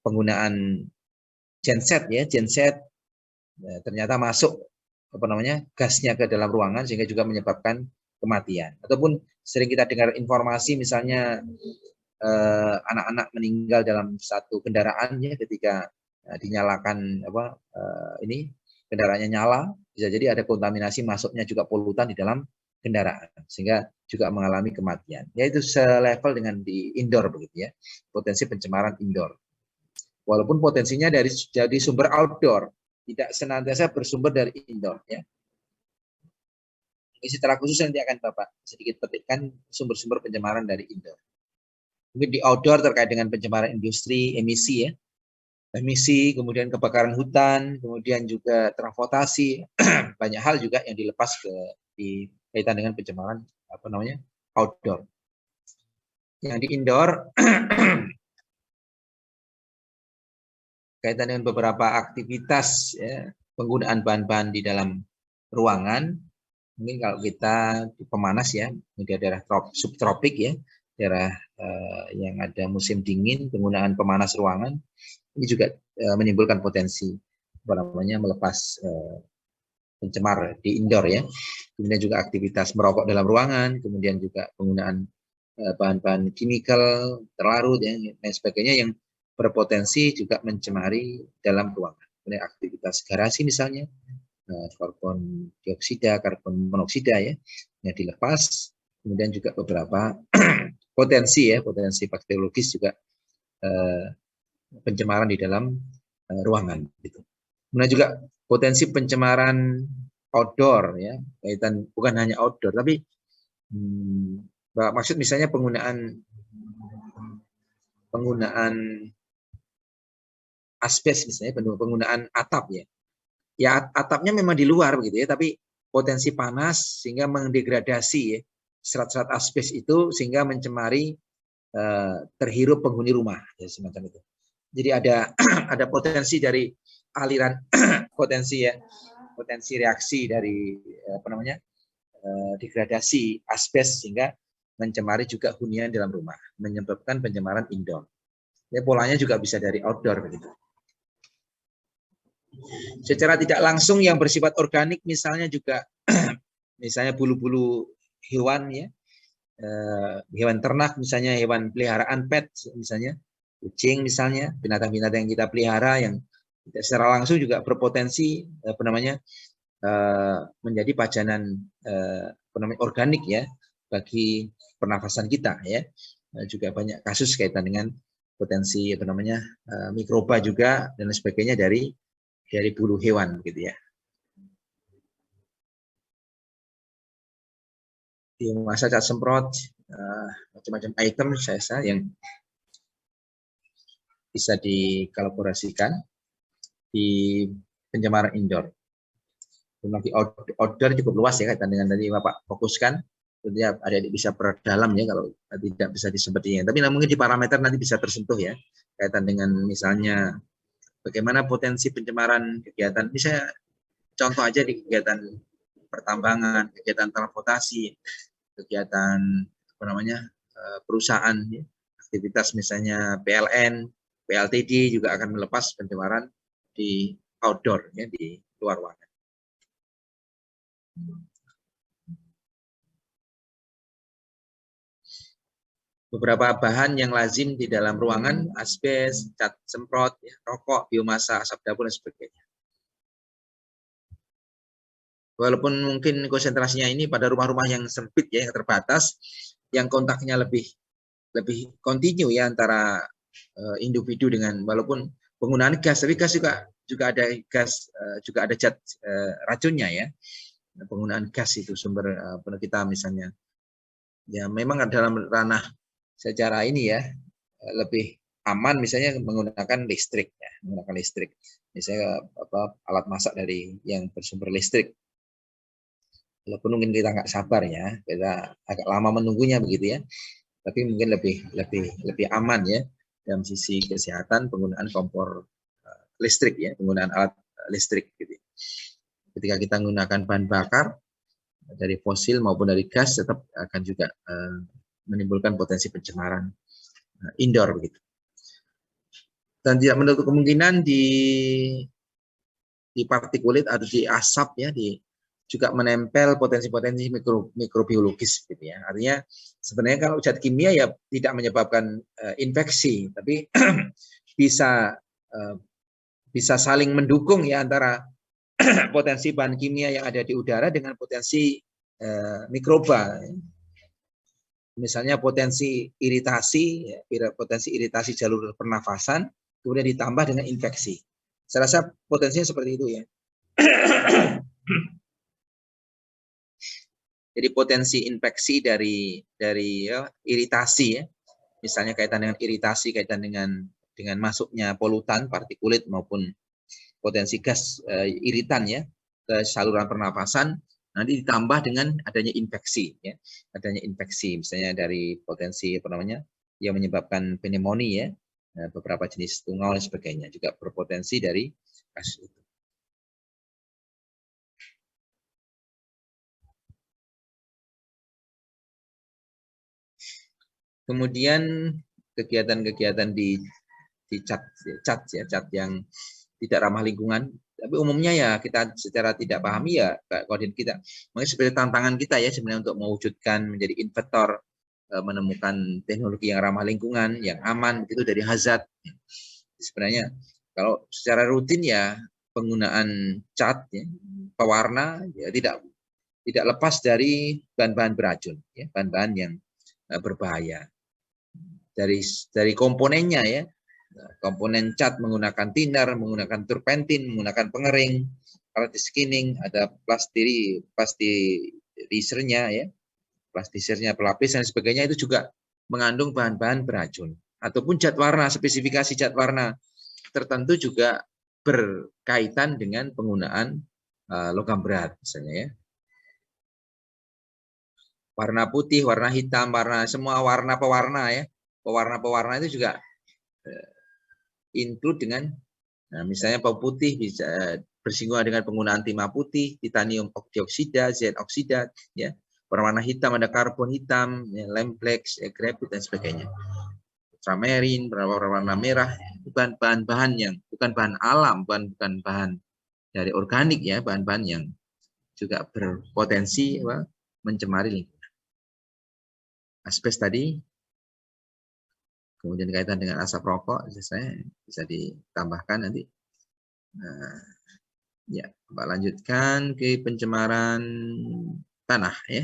penggunaan genset ya, ternyata masuk gasnya ke dalam ruangan sehingga juga menyebabkan kematian. Ataupun sering kita dengar informasi misalnya anak-anak meninggal dalam satu kendaraan ya ketika dinyalakan kendaraannya nyala, bisa jadi ada kontaminasi masuknya juga polutan di dalam kendaraan sehingga juga mengalami kematian. Yaitu selevel dengan di indoor begitu ya. Potensi pencemaran indoor. Walaupun potensinya dari sumber outdoor, tidak senantiasa bersumber dari indoor ya. Ini secara khusus nanti akan Bapak sedikit petikkan sumber-sumber pencemaran dari indoor. Mungkin di outdoor terkait dengan pencemaran industri, emisi ya. Emisi, kemudian kebakaran hutan, kemudian juga transportasi, banyak hal juga yang dilepas di kaitan dengan pencemaran outdoor. Yang di indoor kaitan dengan beberapa aktivitas ya, penggunaan bahan-bahan di dalam ruangan. Mungkin kalau kita di pemanas ya, di daerah subtropik ya, daerah yang ada musim dingin, penggunaan pemanas ruangan ini juga menimbulkan potensi melepas pencemar di indoor ya. Kemudian juga aktivitas merokok dalam ruangan, kemudian juga penggunaan bahan-bahan kimikal terlarut ya, dan sebagainya yang berpotensi juga mencemari dalam ruangan. Kemudian aktivitas garasi misalnya, karbon dioksida, karbon monoksida ya, yang dilepas. Kemudian juga beberapa potensi bakteriologis juga pencemaran di dalam ruangan. Gitu. Kemudian juga potensi pencemaran outdoor ya, kaitan bukan hanya outdoor tapi maksud misalnya penggunaan asbes misalnya, penggunaan atap ya. Ya atapnya memang di luar begitu ya, tapi potensi panas sehingga mendegradasi ya serat-serat asbes itu sehingga mencemari terhirup penghuni rumah ya, semacam itu. Jadi ada ada potensi dari aliran potensi reaksi dari degradasi asbes sehingga mencemari juga hunian dalam rumah, menyebabkan pencemaran indoor. Ya, polanya juga bisa dari outdoor begitu. Secara tidak langsung yang bersifat organik misalnya juga misalnya bulu-bulu hewan ya, hewan ternak misalnya, hewan peliharaan pet misalnya, kucing misalnya, binatang-binatang yang kita pelihara yang secara langsung juga berpotensi menjadi pajanan organik ya bagi pernafasan kita ya. Juga banyak kasus kaitan dengan potensi mikroba juga dan sebagainya dari bulu hewan gitu ya. Biomasa cat semprot, macam-macam item saya yang bisa dikolaborasikan di pencemaran indoor. Lagi outdoor cukup luas ya kaitan dengan tadi Bapak fokuskan. Tentunya adik-adik bisa perdalam ya kalau tidak bisa disebutnya. Tapi mungkin di parameter nanti bisa tersentuh ya kaitan dengan misalnya bagaimana potensi pencemaran kegiatan. Bisa contoh aja di kegiatan pertambangan, kegiatan transportasi, kegiatan perusahaan, ya. Aktivitas misalnya PLN, PLTD juga akan melepas pencemaran di outdoor, ya, di luar ruangan. Beberapa bahan yang lazim di dalam ruangan, asbes, cat semprot, ya, rokok, biomasa, asap dapur, dan sebagainya. Walaupun mungkin konsentrasinya ini pada rumah-rumah yang sempit ya, yang terbatas, yang kontaknya lebih kontinu ya antara individu dengan, walaupun penggunaan gas, tapi gas juga ada gas, juga ada zat racunnya ya. Penggunaan gas itu sumber kita misalnya, ya memang dalam ranah secara ini ya lebih aman misalnya menggunakan listrik ya, misalnya alat masak dari yang bersumber listrik. Walaupun mungkin kita nggak sabar ya, kita agak lama menunggunya begitu ya, tapi mungkin lebih aman ya dalam sisi kesehatan penggunaan kompor listrik ya, penggunaan alat listrik gitu. Ketika kita menggunakan bahan bakar dari fosil maupun dari gas tetap akan juga menimbulkan potensi pencemaran indoor begitu. Dan tidak menutup kemungkinan di partikulit atau di asap ya, juga menempel potensi-potensi mikrobiologis gitu ya. Artinya sebenarnya kalau zat kimia ya tidak menyebabkan infeksi, tapi bisa saling mendukung ya antara potensi bahan kimia yang ada di udara dengan potensi mikroba. Misalnya potensi iritasi jalur pernafasan, kemudian ditambah dengan infeksi. Saya rasa potensinya seperti itu ya. Jadi potensi infeksi dari ya, iritasi ya. Misalnya kaitan dengan iritasi, kaitan dengan masuknya polutan, partikulit maupun potensi gas iritan ya ke saluran pernapasan, nanti ditambah dengan adanya infeksi ya. Adanya infeksi misalnya dari potensi yang menyebabkan pneumonia ya, beberapa jenis tungau dan sebagainya juga berpotensi dari kasus itu. Kemudian kegiatan-kegiatan di cat yang tidak ramah lingkungan, Tapi umumnya ya kita secara tidak pahami ya koordinat kita. Makanya seperti tantangan kita ya sebenarnya untuk mewujudkan menjadi inventor, menemukan teknologi yang ramah lingkungan, yang aman begitu dari hazard. Sebenarnya kalau secara rutin ya penggunaan cat ya, pewarna ya tidak lepas dari bahan-bahan beracun ya, bahan-bahan yang berbahaya. Dari komponennya ya. Komponen cat menggunakan thinner, menggunakan turpentin, menggunakan pengering, party skinning, ada plastirisernya ya, plastisernya, pelapis dan sebagainya itu juga mengandung bahan-bahan beracun. Ataupun cat warna, spesifikasi cat warna tertentu juga berkaitan dengan penggunaan logam berat misalnya ya. Warna putih, warna hitam, semua warna pewarna ya. Pewarna-pewarna itu juga include dengan misalnya putih bisa bersinggungan dengan penggunaan timah putih, titanium dioksida, zen oksida, ya. Berwarna hitam ada karbon hitam, ya, lemplex, ya, grafit dan sebagainya. Ultramarine, berwarna merah, bukan bahan-bahan yang bukan bahan alam, bukan bahan dari organik ya, bahan-bahan yang juga berpotensi mencemari lingkungan. Asbes tadi, kemudian kaitan dengan asap rokok, bisa ditambahkan nanti. Nah, ya, Pak lanjutkan ke pencemaran tanah ya.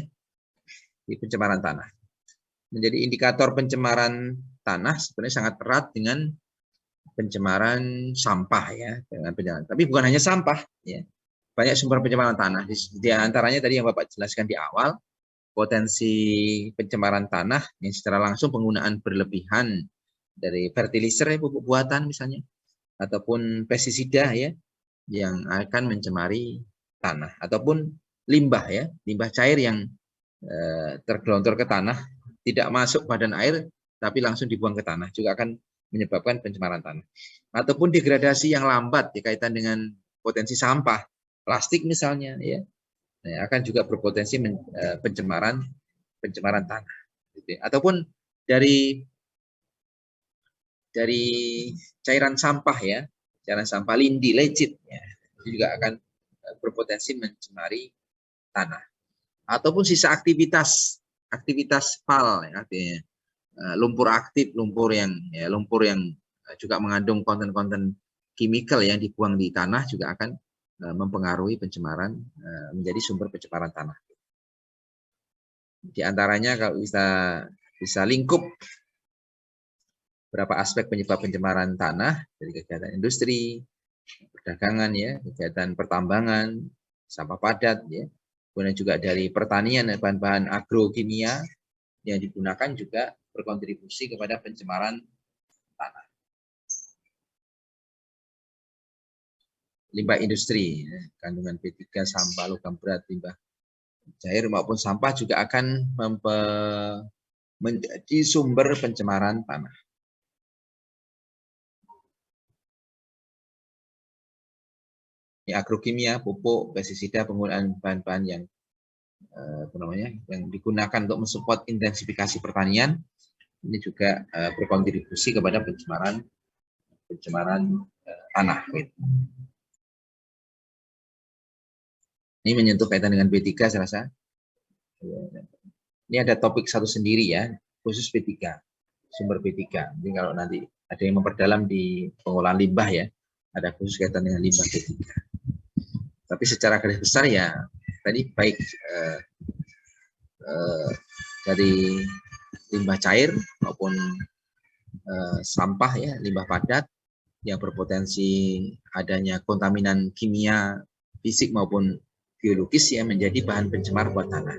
Di pencemaran tanah. Menjadi indikator pencemaran tanah sebenarnya sangat erat dengan pencemaran sampah ya, dengan pencemaran. Tapi bukan hanya sampah ya. Banyak sumber pencemaran tanah. Di antaranya tadi yang Bapak jelaskan di awal, potensi pencemaran tanah yang secara langsung penggunaan berlebihan dari fertilizer ya, pupuk buatan misalnya, ataupun pestisida ya, yang akan mencemari tanah, ataupun limbah ya, limbah cair yang tergelontor ke tanah, tidak masuk badan air tapi langsung dibuang ke tanah, juga akan menyebabkan pencemaran tanah. Ataupun degradasi yang lambat kaitan dengan potensi sampah, plastik misalnya ya, akan juga berpotensi pencemaran tanah. Ataupun dari cairan sampah ya, cairan sampah lindi, lecit ya, itu juga akan berpotensi mencemari tanah. Ataupun sisa aktivitas fal ya, artinya lumpur aktif, lumpur yang juga mengandung konten-konten kimikal yang dibuang di tanah juga akan mempengaruhi pencemaran, menjadi sumber pencemaran tanah. Di antaranya kalau bisa lingkup berapa aspek penyebab pencemaran tanah dari kegiatan industri, perdagangan ya, kegiatan pertambangan, sampah padat ya. Kemudian juga dari pertanian dan bahan-bahan agrokimia yang digunakan juga berkontribusi kepada pencemaran tanah. Limbah industri, kandungan B3, sampah logam berat, limbah cair maupun sampah juga akan menjadi sumber pencemaran tanah. Ini agrokimia, pupuk, pestisida, penggunaan bahan-bahan yang yang digunakan untuk mensupport intensifikasi pertanian, ini juga berkontribusi kepada pencemaran tanah. Ini menyentuh kaitan dengan B3 saya rasa. Ini ada topik satu sendiri ya, khusus B3, sumber B3. Jadi kalau nanti ada yang memperdalam di pengolahan limbah ya, ada khusus kaitan dengan limbah B3. Tapi secara garis besar ya, tadi baik dari limbah cair maupun sampah ya, limbah padat yang berpotensi adanya kontaminan kimia, fisik maupun biologis ya, menjadi bahan pencemar buat tanah.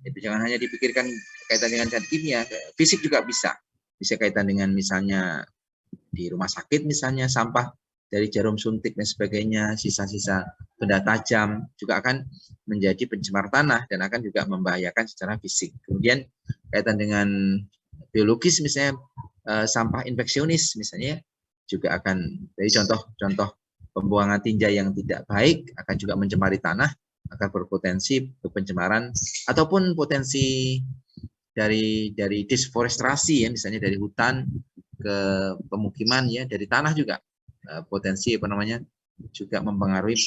Itu jangan hanya dipikirkan kaitan dengan kimia, fisik juga bisa kaitan dengan misalnya di rumah sakit misalnya sampah dari jarum suntik dan sebagainya, sisa-sisa benda tajam juga akan menjadi pencemar tanah dan akan juga membahayakan secara fisik. Kemudian kaitan dengan biologis misalnya sampah infeksionis misalnya juga akan, dari contoh pembuangan tinja yang tidak baik akan juga mencemari tanah, akan berpotensi pencemaran, ataupun potensi dari deforestasi ya, misalnya dari hutan ke pemukiman ya, dari tanah juga potensi juga mempengaruhi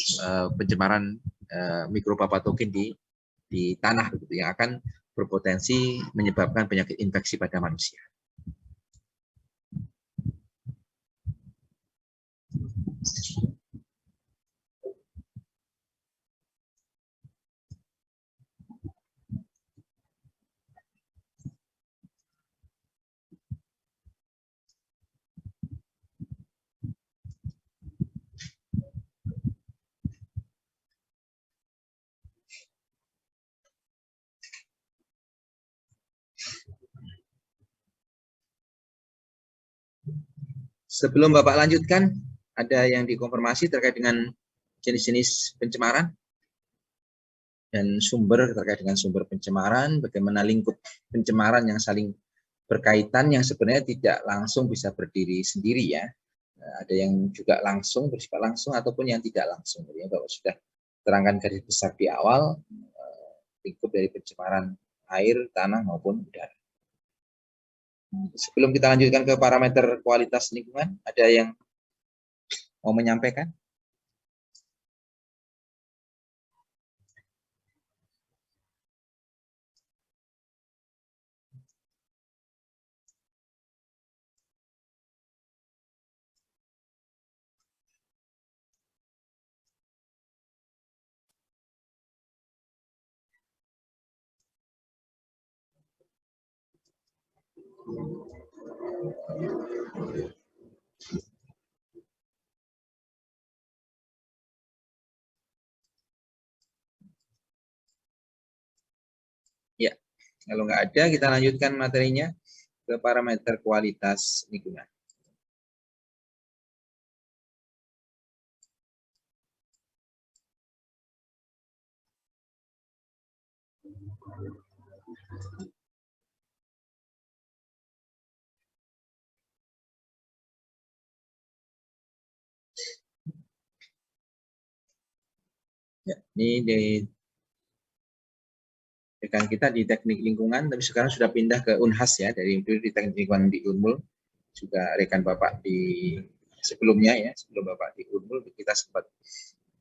pencemaran mikropatogen di tanah begitu, yang akan berpotensi menyebabkan penyakit infeksi pada manusia. Sebelum Bapak lanjutkan, ada yang dikonfirmasi terkait dengan jenis-jenis pencemaran dan sumber terkait dengan sumber pencemaran, bagaimana lingkup pencemaran yang saling berkaitan yang sebenarnya tidak langsung bisa berdiri sendiri ya. Ada yang juga langsung, bersifat langsung ataupun yang tidak langsung. Jadi Bapak sudah terangkan garis besar di awal lingkup dari pencemaran air, tanah maupun udara. Sebelum kita lanjutkan ke parameter kualitas lingkungan, ada yang mau menyampaikan? Ya, kalau nggak ada, kita lanjutkan materinya ke parameter kualitas lingkungan. Ya, ini di rekan kita di teknik lingkungan, tapi sekarang sudah pindah ke Unhas ya, dari di teknik lingkungan di Unmul, juga rekan Bapak di sebelumnya ya, sebelum Bapak di Unmul, kita sempat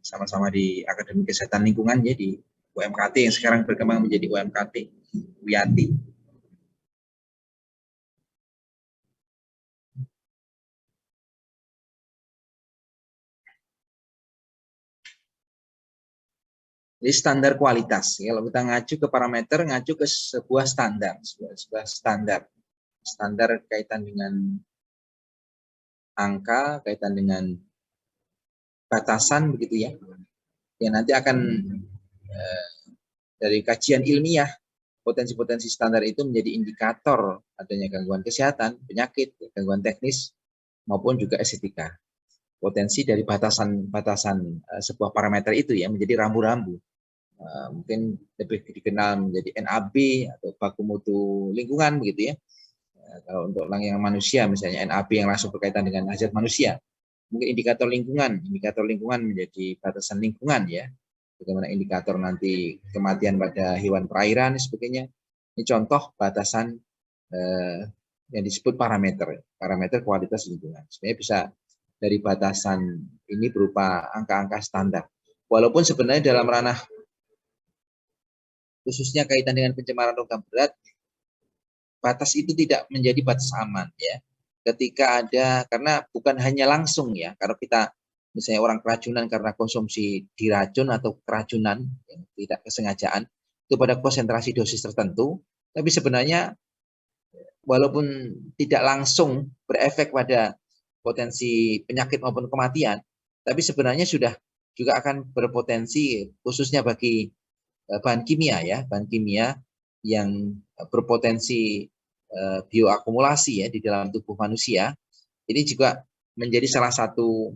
sama-sama di Akademi Kesehatan Lingkungan ya, di UMKT yang sekarang berkembang menjadi UMKT Wiyati. Jadi standar kualitas. Kalau kita ngacu ke parameter, ngacu ke sebuah standar, sebuah standar kaitan dengan angka, kaitan dengan batasan begitu ya. Yang nanti akan dari kajian ilmiah, potensi-potensi standar itu menjadi indikator adanya gangguan kesehatan, penyakit, gangguan teknis maupun juga estetika. Potensi dari batasan-batasan sebuah parameter itu ya menjadi rambu-rambu. Mungkin lebih dikenal menjadi NAB atau baku mutu lingkungan begitu ya. Kalau untuk yang manusia misalnya NAB yang langsung berkaitan dengan hajat manusia. Mungkin indikator lingkungan menjadi batasan lingkungan ya. Bagaimana indikator nanti kematian pada hewan perairan dan sebagainya. Ini contoh batasan yang disebut parameter kualitas lingkungan. Sebenarnya bisa dari batasan ini berupa angka-angka standar. Walaupun sebenarnya dalam ranah khususnya kaitan dengan pencemaran logam berat, batas itu tidak menjadi batas aman ya. Ketika ada, karena bukan hanya langsung ya, kalau kita misalnya orang keracunan karena konsumsi diracun atau keracunan yang tidak kesengajaan, itu pada konsentrasi dosis tertentu, tapi sebenarnya walaupun tidak langsung berefek pada potensi penyakit maupun kematian, tapi sebenarnya sudah juga akan berpotensi khususnya bagi bahan kimia ya, bahan kimia yang berpotensi bioakumulasi ya di dalam tubuh manusia. Ini juga menjadi salah satu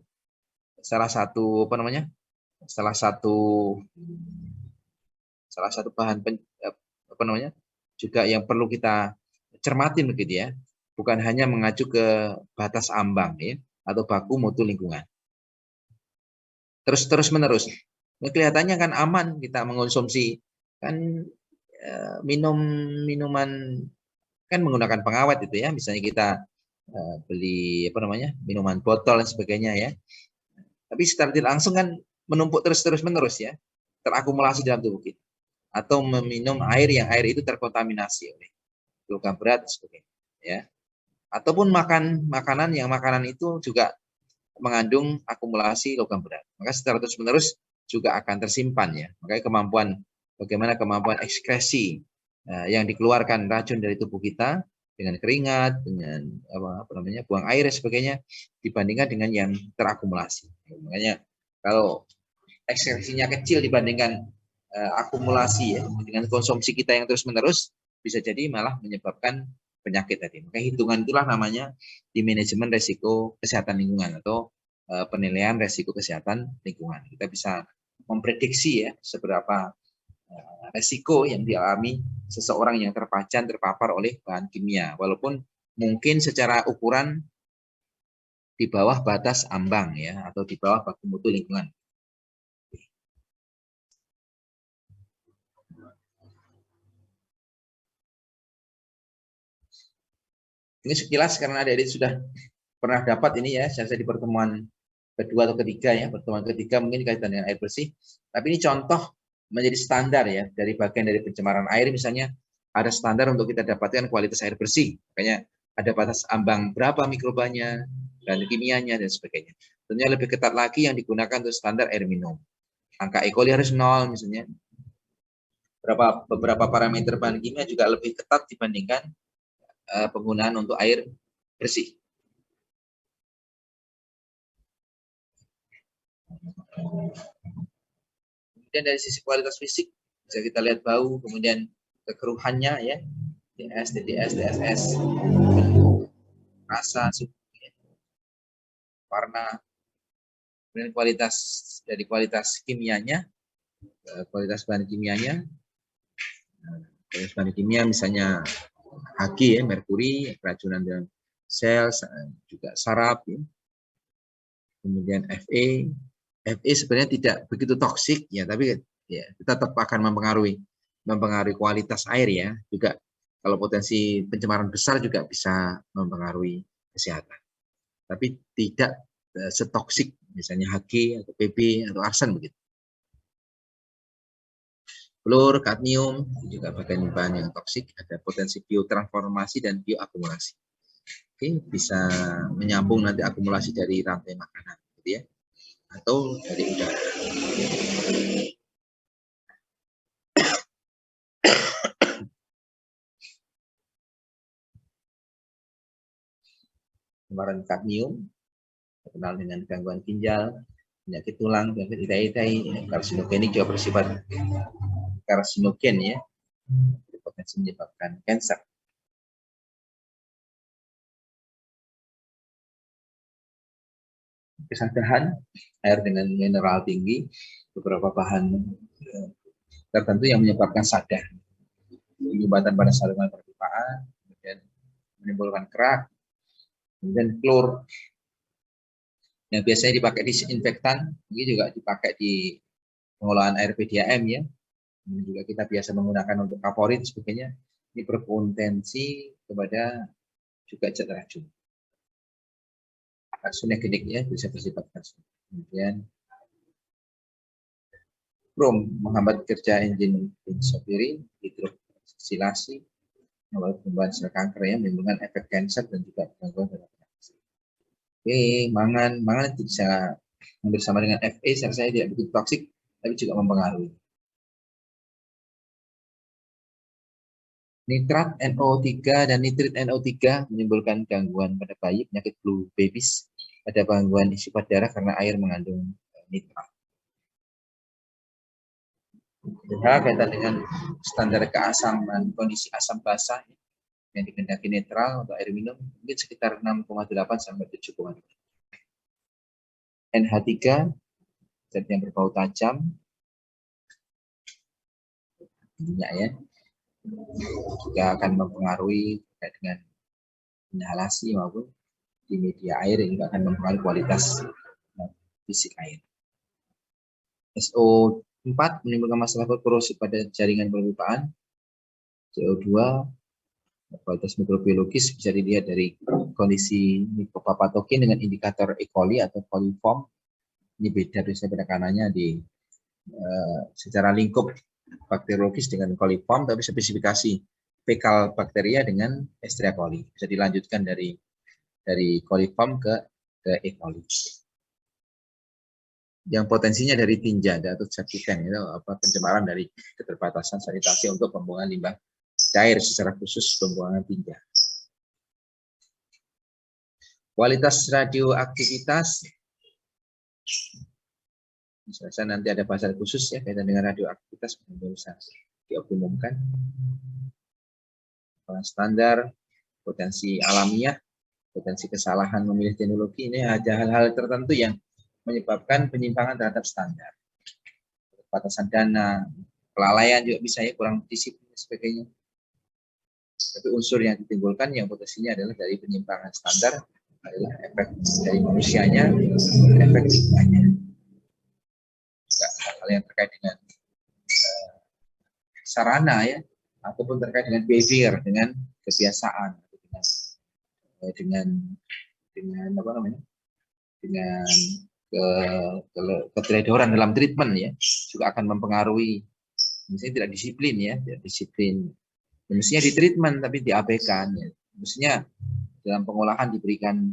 apa namanya? Salah satu bahan apa namanya? Juga yang perlu kita cermatin begitu ya. Bukan hanya mengacu ke batas ambang ya atau baku mutu lingkungan. Terus menerus. Ini kelihatannya kan aman kita mengonsumsi kan minuman kan menggunakan pengawet itu ya, misalnya kita beli apa namanya minuman botol dan sebagainya ya, Tapi secara tidak langsung kan menumpuk terus-menerus ya, terakumulasi dalam tubuh kita. Atau meminum air yang air itu terkontaminasi oleh logam berat dan sebagainya. Ya. Ataupun makan makanan yang makanan itu juga mengandung akumulasi logam berat. Maka secara terus-menerus juga akan tersimpan ya. Makanya bagaimana kemampuan ekskresi yang dikeluarkan racun dari tubuh kita dengan keringat, dengan buang air dan sebagainya dibandingkan dengan yang terakumulasi. Makanya kalau ekskresinya kecil dibandingkan akumulasi ya, dengan konsumsi kita yang terus-menerus bisa jadi malah menyebabkan penyakit tadi. Maka hitungan itulah namanya di manajemen resiko kesehatan lingkungan atau penilaian resiko kesehatan lingkungan. Kita bisa memprediksi ya seberapa resiko yang dialami seseorang yang terpapar oleh bahan kimia, walaupun mungkin secara ukuran di bawah batas ambang ya, atau di bawah baku mutu lingkungan. Ini sekilas karena adik-adik sudah pernah dapat ini ya, saya di pertemuan kedua atau ketiga ya, pertemuan ketiga mungkin kaitan dengan air bersih. Tapi ini contoh menjadi standar ya, dari bagian dari pencemaran air misalnya ada standar untuk kita dapatkan kualitas air bersih. Makanya ada batas ambang berapa mikrobanya, dan kimianya dan sebagainya. Tentunya lebih ketat lagi yang digunakan untuk standar air minum. Angka E. coli harus 0 misalnya. Beberapa parameter bahan kimia juga lebih ketat dibandingkan penggunaan untuk air bersih. Kemudian dari sisi kualitas fisik bisa kita lihat bau, kemudian kekeruhannya ya, DS, DDS, DSS, rasa, warna, kemudian kualitas kimianya, kualitas bahan kimianya, kualitas bahan kimia misalnya Hg ya, merkuri, keracunan dalam sel, juga saraf, ya. Kemudian Fe sebenarnya tidak begitu toksik ya, tapi ya tetap akan mempengaruhi kualitas air ya, juga kalau potensi pencemaran besar juga bisa mempengaruhi kesehatan, tapi tidak setoksik misalnya Hg atau Pb atau arsen begitu. Fluor, kadmium juga bagian bahan yang toksik, ada potensi biotransformasi dan bioakumulasi. Oke, bisa menyambung nanti akumulasi dari rantai makanan, gitu ya, atau dari udara. Pencemaran kadmium terkenal dengan gangguan ginjal, penyakit tulang, penyakit itai-itai, karsinogenik juga bersifat karsinogen ya, berpotensi menyebabkan kanker. Kesadaran air dengan mineral tinggi, beberapa bahan tertentu yang menyebabkan sadar, penyumbatan pada saluran perpipaan, kemudian menimbulkan kerak, kemudian klor yang biasanya dipakai disinfektan, ini juga dipakai di pengolahan air PDAM ya. Ini juga kita biasa menggunakan untuk kaporit sebagainya. Ini berpotensi kepada juga zat racun. Karsinogenic ya, bisa bersifat karsin. Kemudian krom menghambat kerja enzim benzopyrin, hidroksilasi, membuat pembuahan sel kanker ya, menimbulkan efek kanker dan juga gangguan pada reaksi. Oke, mangan itu bisa bersama dengan Fe, saya tidak begitu toksik, tapi juga mempengaruhi. Nitrat NO3 dan nitrit NO3 menimbulkan gangguan pada bayi, penyakit blue babies, ada gangguan isi darah karena air mengandung nitrat. Kaitan dengan standar keasaman, kondisi asam basah yang dikehendaki netral untuk air minum mungkin sekitar 6,8 sampai 7,2. NH3 zat yang berbau tajam, minyak ya, juga akan mempengaruhi terkait dengan inhalasi maupun di media air, yang juga akan mempengaruhi kualitas fisik air. SO4 menimbulkan masalah korosif pada jaringan perpipaan. CO2 kualitas mikrobiologis bisa dilihat dari kondisi mikroba patogen dengan indikator E. coli atau coliform, Ini beda biasanya penekanannya di secara lingkup bakteriologis dengan coliform, tapi spesifikasi fekal bakteria dengan Escherichia coli. Bisa dilanjutkan dari coliform ke E. coli. Yang potensinya dari tinja atau septic tank, itu pencemaran dari keterbatasan sanitasi untuk pembuangan limbah cair, secara khusus pembuangan tinja. Kualitas radioaktivitas, misalnya nanti ada pasal khusus ya kaitan dengan radioaktivitas, bisa dioptimumkan. Standar, potensi alamiah, potensi kesalahan memilih teknologi, ini ada hal-hal tertentu yang menyebabkan penyimpangan terhadap standar. Batasan dana, kelalaian juga bisa ya, kurang disiplin dan sebagainya. Tapi unsur yang ditimbulkan yang potensinya adalah dari penyimpangan standar adalah efek dari manusianya, efek lingkungannya. Hal-hal yang terkait dengan sarana ya, ataupun terkait dengan behavior, dengan kebiasaan, dengan apa namanya, dengan keteledoran dalam treatment ya, juga akan mempengaruhi. Misalnya tidak disiplin ya, tidak disiplin. Mestinya di treatment tapi diabaikan ya. Mestinya dalam pengolahan diberikan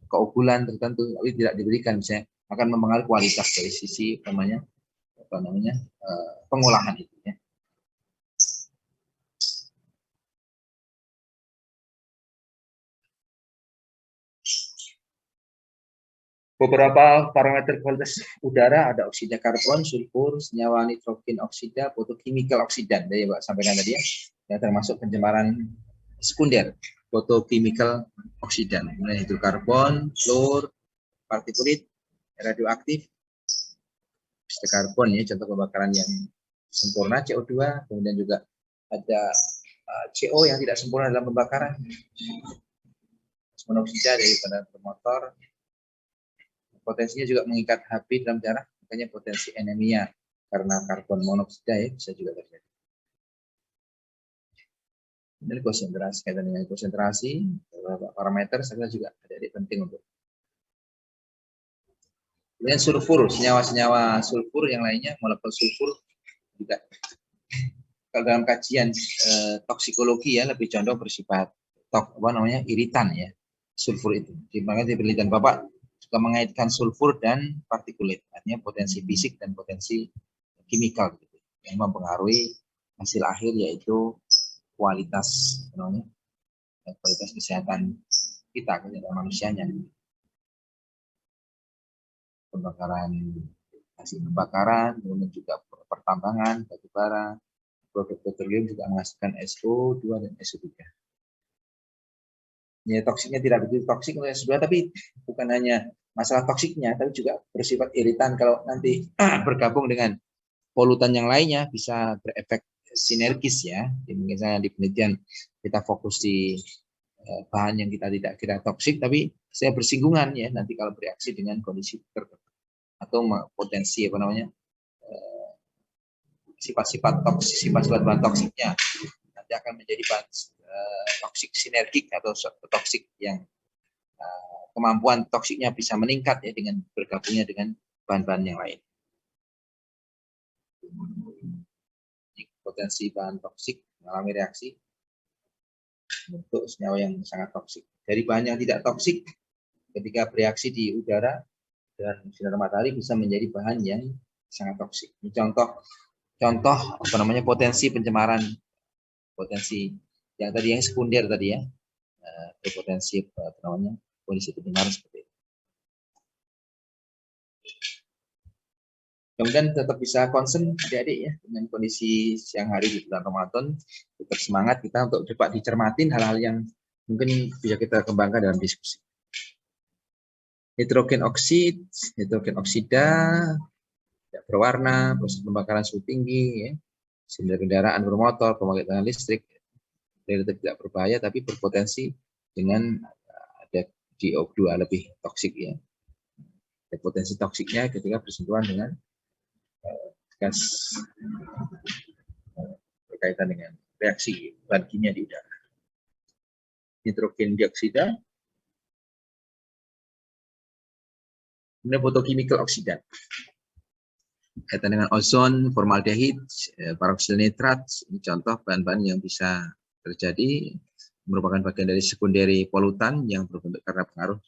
keunggulan tertentu, tapi tidak diberikan, misalnya akan mempengaruhi kualitas dari sisi pengolahan itu ya. Beberapa parameter kualitas udara ada oksida karbon, sulfur, senyawa nitrogen oksida, fotokimikal oksidan, dari Pak sampaikan tadi ya, yang termasuk pencemaran sekunder, fotokimikal oksidan, hidrokarbon, fluor, partikulit, radioaktif, oksida karbon ya, contoh pembakaran yang sempurna CO2, kemudian juga ada CO yang tidak sempurna dalam pembakaran, monoksida dari kendaraan bermotor. Potensinya juga mengikat Hb dalam darah, makanya potensi anemia karena karbon monoksida ya, bisa juga terjadi. Ini konsentrasi, kaitan dengan konsentrasi, beberapa parameter saya juga ada penting untuk. Kemudian sulfur, senyawa-senyawa sulfur yang lainnya, molekul sulfur juga. Kalau dalam kajian toksikologi ya lebih condong bersifat iritan ya, sulfur itu. Makanya di penelitian Bapak juga mengaitkan sulfur dan partikulit, artinya potensi fisik dan potensi kimikal gitu, yang mempengaruhi hasil akhir, yaitu kualitas kesehatan kita, kesehatan manusianya. Hasil pembakaran, kemudian juga pertambangan batu bara, produk petroleum juga menghasilkan SO2 dan SO3. Ya, toksiknya tidak begitu toksik oleh SO2, tapi bukan hanya masalah toksiknya, tapi juga bersifat iritan kalau nanti bergabung dengan polutan yang lainnya, bisa berefek sinergis ya. Misalnya di penelitian kita fokus di bahan yang kita tidak kira toksik, tapi saya bersinggungan ya nanti kalau bereaksi dengan kondisi tertentu atau potensi sifat-sifat toksik, sifat-sifat bahan toksiknya nanti akan menjadi bahan toksik sinergik atau toksik yang kemampuan toksiknya bisa meningkat ya dengan bergabungnya dengan bahan-bahan yang lain. Potensi bahan toksik mengalami reaksi untuk senyawa yang sangat toksik. Dari bahan yang tidak toksik, ketika bereaksi di udara dan sinar matahari bisa menjadi bahan yang sangat toksik. Ini contoh potensi pencemaran, potensi yang tadi yang sekunder tadi ya, berpotensi kondisi pencemaran seperti itu. Kemudian tetap bisa concern adik-adik ya dengan kondisi siang hari di bulan Ramadan, tetap semangat kita untuk coba dicermatin hal-hal yang mungkin bisa kita kembangkan dalam diskusi. Nitrogen oksida, tidak berwarna, proses pembakaran suhu tinggi, ya, silinder kendaraan bermotor, pembangkit tenaga listrik, relatif tidak berbahaya tapi berpotensi dengan ada CO2 lebih toksik ya. Ada potensi toksiknya ketika bersentuhan dengan gas berkaitan dengan reaksi bahan kimia di udara. Nitrogen dioksida Kemudian photochemical oksidan. Kaitan dengan ozon, formaldehid, paroksil nitrat, ini contoh bahan-bahan yang bisa terjadi, merupakan bagian dari sekunderi polutan yang berbentuk karena pengaruh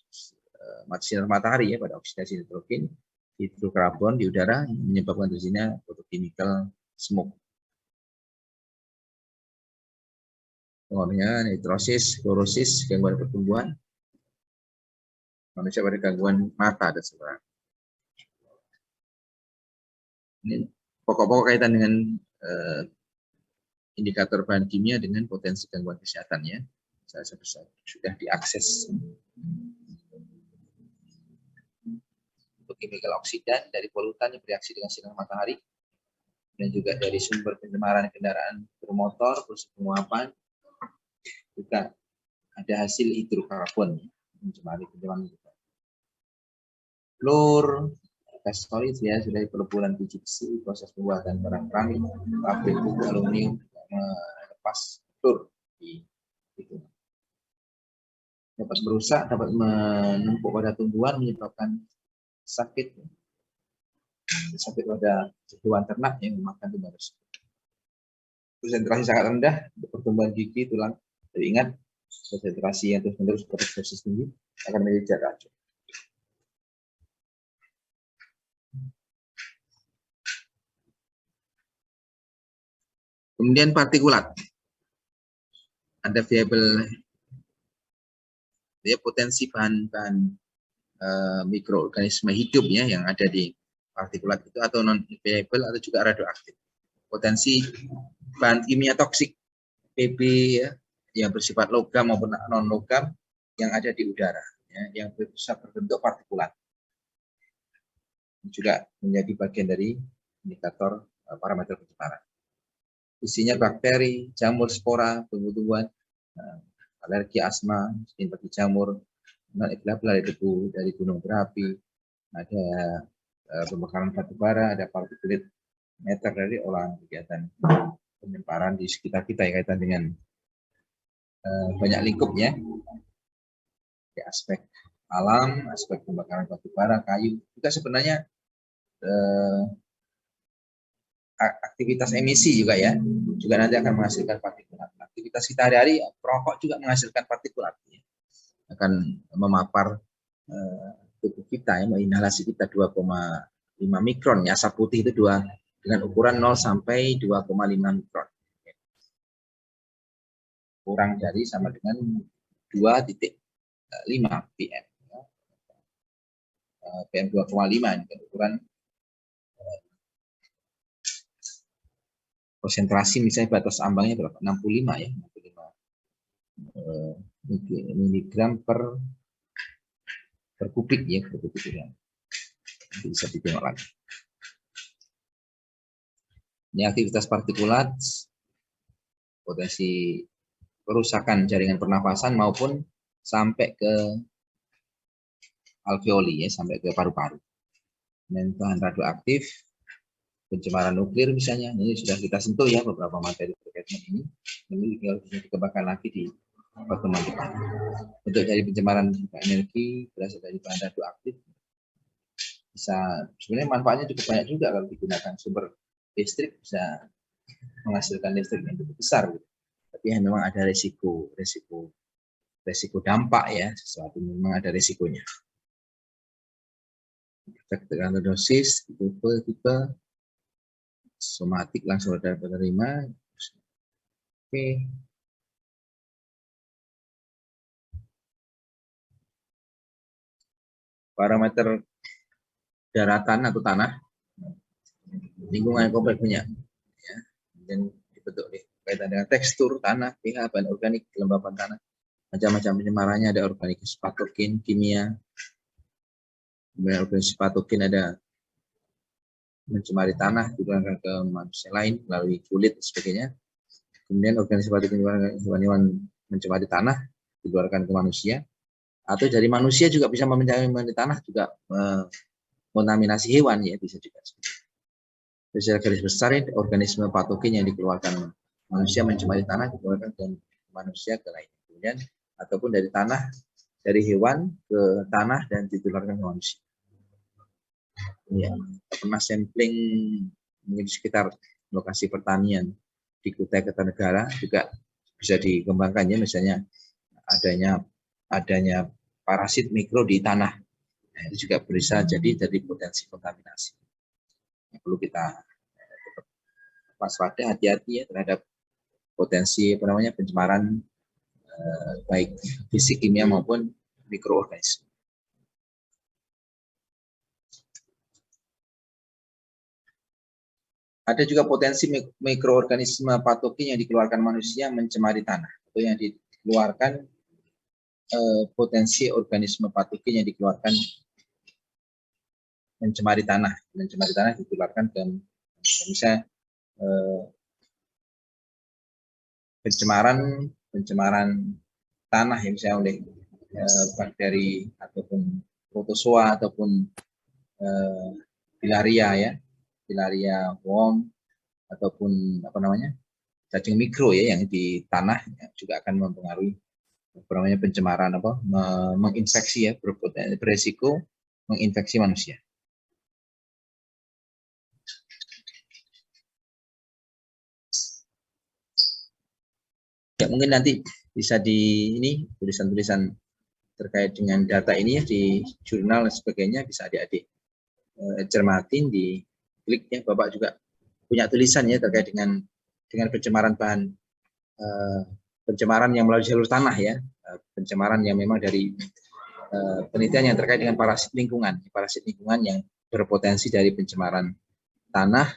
sinar matahari ya pada oksidasi nitrogen, hidrokarbon di udara yang menyebabkan terjadinya photochemical smoke. Pengaruhnya nitrosis, klorosis, gangguan pertumbuhan, manusia pada gangguan mata dan sebagainya. Ini pokok-pokok kaitan dengan indikator bahan kimia dengan potensi gangguan kesehatan ya. Saya sudah diakses. Untuk chemical oksidan dari polutan yang bereaksi dengan sinar matahari dan juga dari sumber pencemaran kendaraan bermotor, proses penguapan, juga ada hasil hidrokarbon pencemaran juga. Fluor, solid ya, sudah di peleburan biji besi, proses pembuatan barang keramik, pabrik aluminium melepas fluor di itu. Dapat merusak, dapat menumpuk pada tumbuhan, menyebabkan sakit pada hewan ternak yang memakan tumbuhan tersebut. Konsentrasi sangat rendah untuk pertumbuhan gigi, tulang. Jadi ingat, konsentrasi yang terus-menerus pada dosis tinggi akan menjadi racun. Kemudian partikulat. Ada variabel ya, potensi bahan-bahan mikroorganisme hidup ya yang ada di partikulat itu atau non variabel atau juga radioaktif. Potensi bahan kimia toksik Pb ya, yang bersifat logam maupun non logam yang ada di udara ya, yang bisa berbentuk partikulat. Juga menjadi bagian dari indikator parameter pencemaran. Isinya bakteri, jamur, spora, tumbuh-tumbuhan, alergi, asma, bagi jamur, non-iklabel, ada debu dari gunung berapi, ada pembakaran batu bara, ada partikulat meter dari olahan kegiatan penyebaran di sekitar kita yang kaitan dengan banyak lingkupnya, di aspek alam, aspek pembakaran batu bara, kayu, juga sebenarnya aktivitas emisi juga ya, juga nanti akan menghasilkan partikulat. Aktivitas kita hari-hari, perokok juga menghasilkan partikulat, ya. Akan memapar tubuh kita, ya, inhalasi kita 2,5 mikron, ya, asap putih itu dengan ukuran 0 sampai 2,5 mikron. Kurang dari sama dengan 2,5 PM. PM 2,5 ini kan ukuran konsentrasi, misalnya batas ambangnya berapa? 65 ya, 65 miligram per kubik ya, per kubik ya. Bisa ditengok lagi. Ini aktivitas partikulat, potensi kerusakan jaringan pernafasan maupun sampai ke alveoli ya, sampai ke paru-paru. Dan bahan radioaktif, pencemaran nuklir misalnya, ini sudah kita sentuh ya beberapa materi terkait dengan ini tinggal bisa dikembangkan lagi di pertemuan depan. Untuk dari pencemaran energi berasal dari bahan radioaktif, bisa sebenarnya manfaatnya cukup banyak juga kalau digunakan sumber listrik, bisa menghasilkan listrik yang cukup besar, gitu. Tapi memang ada resiko dampak ya, sesuatu memang ada resikonya. Efek tergantung dosis, tipe somatik langsung ada penerima. Oke. Parameter daratan atau tanah, lingkungan kompleks punya, ya, dan dibentuk kaitan dengan tekstur tanah, pH, bahan organik, kelembapan tanah, macam-macam pencemarannya, ada organik patogen, kimia, kemudian organisasi patogen ada mencemari tanah, dikeluarkan ke manusia lain melalui kulit dan sebagainya. Kemudian organisasi patogen hewan-hewan mencemari tanah, dikeluarkan ke manusia, atau dari manusia juga bisa mencemari tanah, juga kontaminasi hewan ya, bisa juga. Secara garis besar ini organisme patogen yang dikeluarkan manusia mencemari tanah, dikeluarkan ke manusia ke lain. Kemudian ataupun dari tanah, dari hewan ke tanah dan ditularkan ke manusia. Ya, pernah sampling mungkin sekitar lokasi pertanian di Kutai Kartanegara juga bisa dikembangkan ya, misalnya adanya parasit mikro di tanah. Nah, itu juga bisa jadi potensi kontaminasi. Yang perlu kita waspada, hati-hati ya terhadap potensi pencemaran baik fisik, kimia maupun mikroorganisme. Ada juga potensi mikroorganisme patogen yang dikeluarkan manusia mencemari tanah, atau yang dikeluarkan potensi organisme patogen yang dikeluarkan mencemari tanah. Mencemari tanah dikeluarkan ke misalnya pencemaran tanah yang misalnya oleh bakteri ataupun protozoa ataupun filaria ya, filaria worm ataupun cacing mikro ya yang di tanah ya, juga akan mempengaruhi pencemaran menginfeksi ya, beresiko menginfeksi manusia. Ya mungkin nanti bisa ini tulisan-tulisan terkait dengan data ini ya di jurnal dan sebagainya bisa adik-adik cermatin, di klik ya. Bapak juga punya tulisan ya terkait dengan pencemaran pencemaran yang melalui jalur tanah ya, pencemaran yang memang dari penelitian yang terkait dengan parasit lingkungan yang berpotensi dari pencemaran tanah,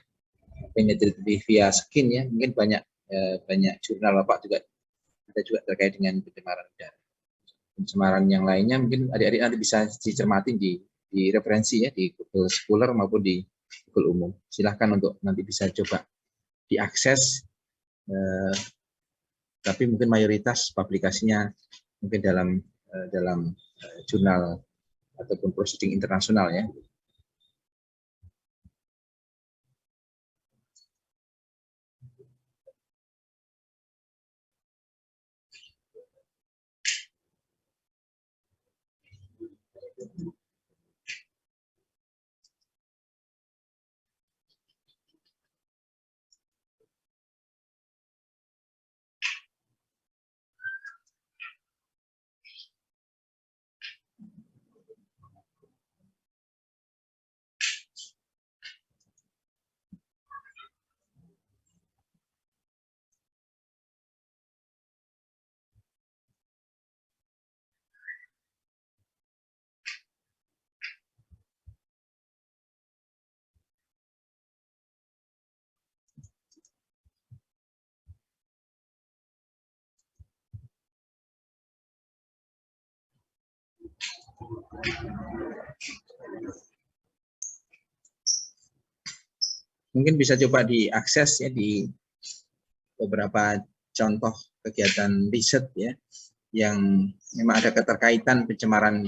penetratif via skin ya, mungkin banyak jurnal Bapak juga ada juga terkait dengan pencemaran udara. Pencemaran yang lainnya mungkin adik-adik nanti bisa dicermati di referensi ya, di Google Scholar maupun di Google umum. Silahkan untuk nanti bisa coba diakses, tapi mungkin mayoritas publikasinya mungkin dalam jurnal ataupun proceeding internasional ya. Mungkin bisa coba diakses ya di beberapa contoh kegiatan riset ya yang memang ada keterkaitan pencemaran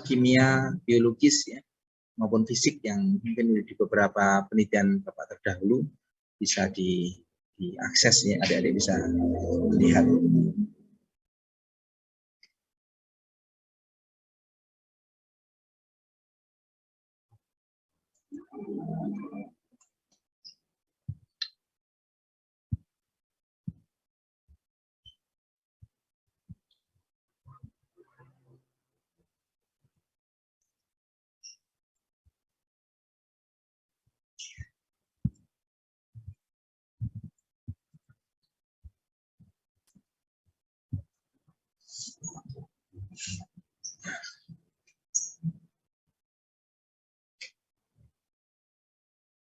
kimia, biologis ya maupun fisik yang mungkin di beberapa penelitian Bapak terdahulu bisa diakses ya, adik-adik bisa lihat.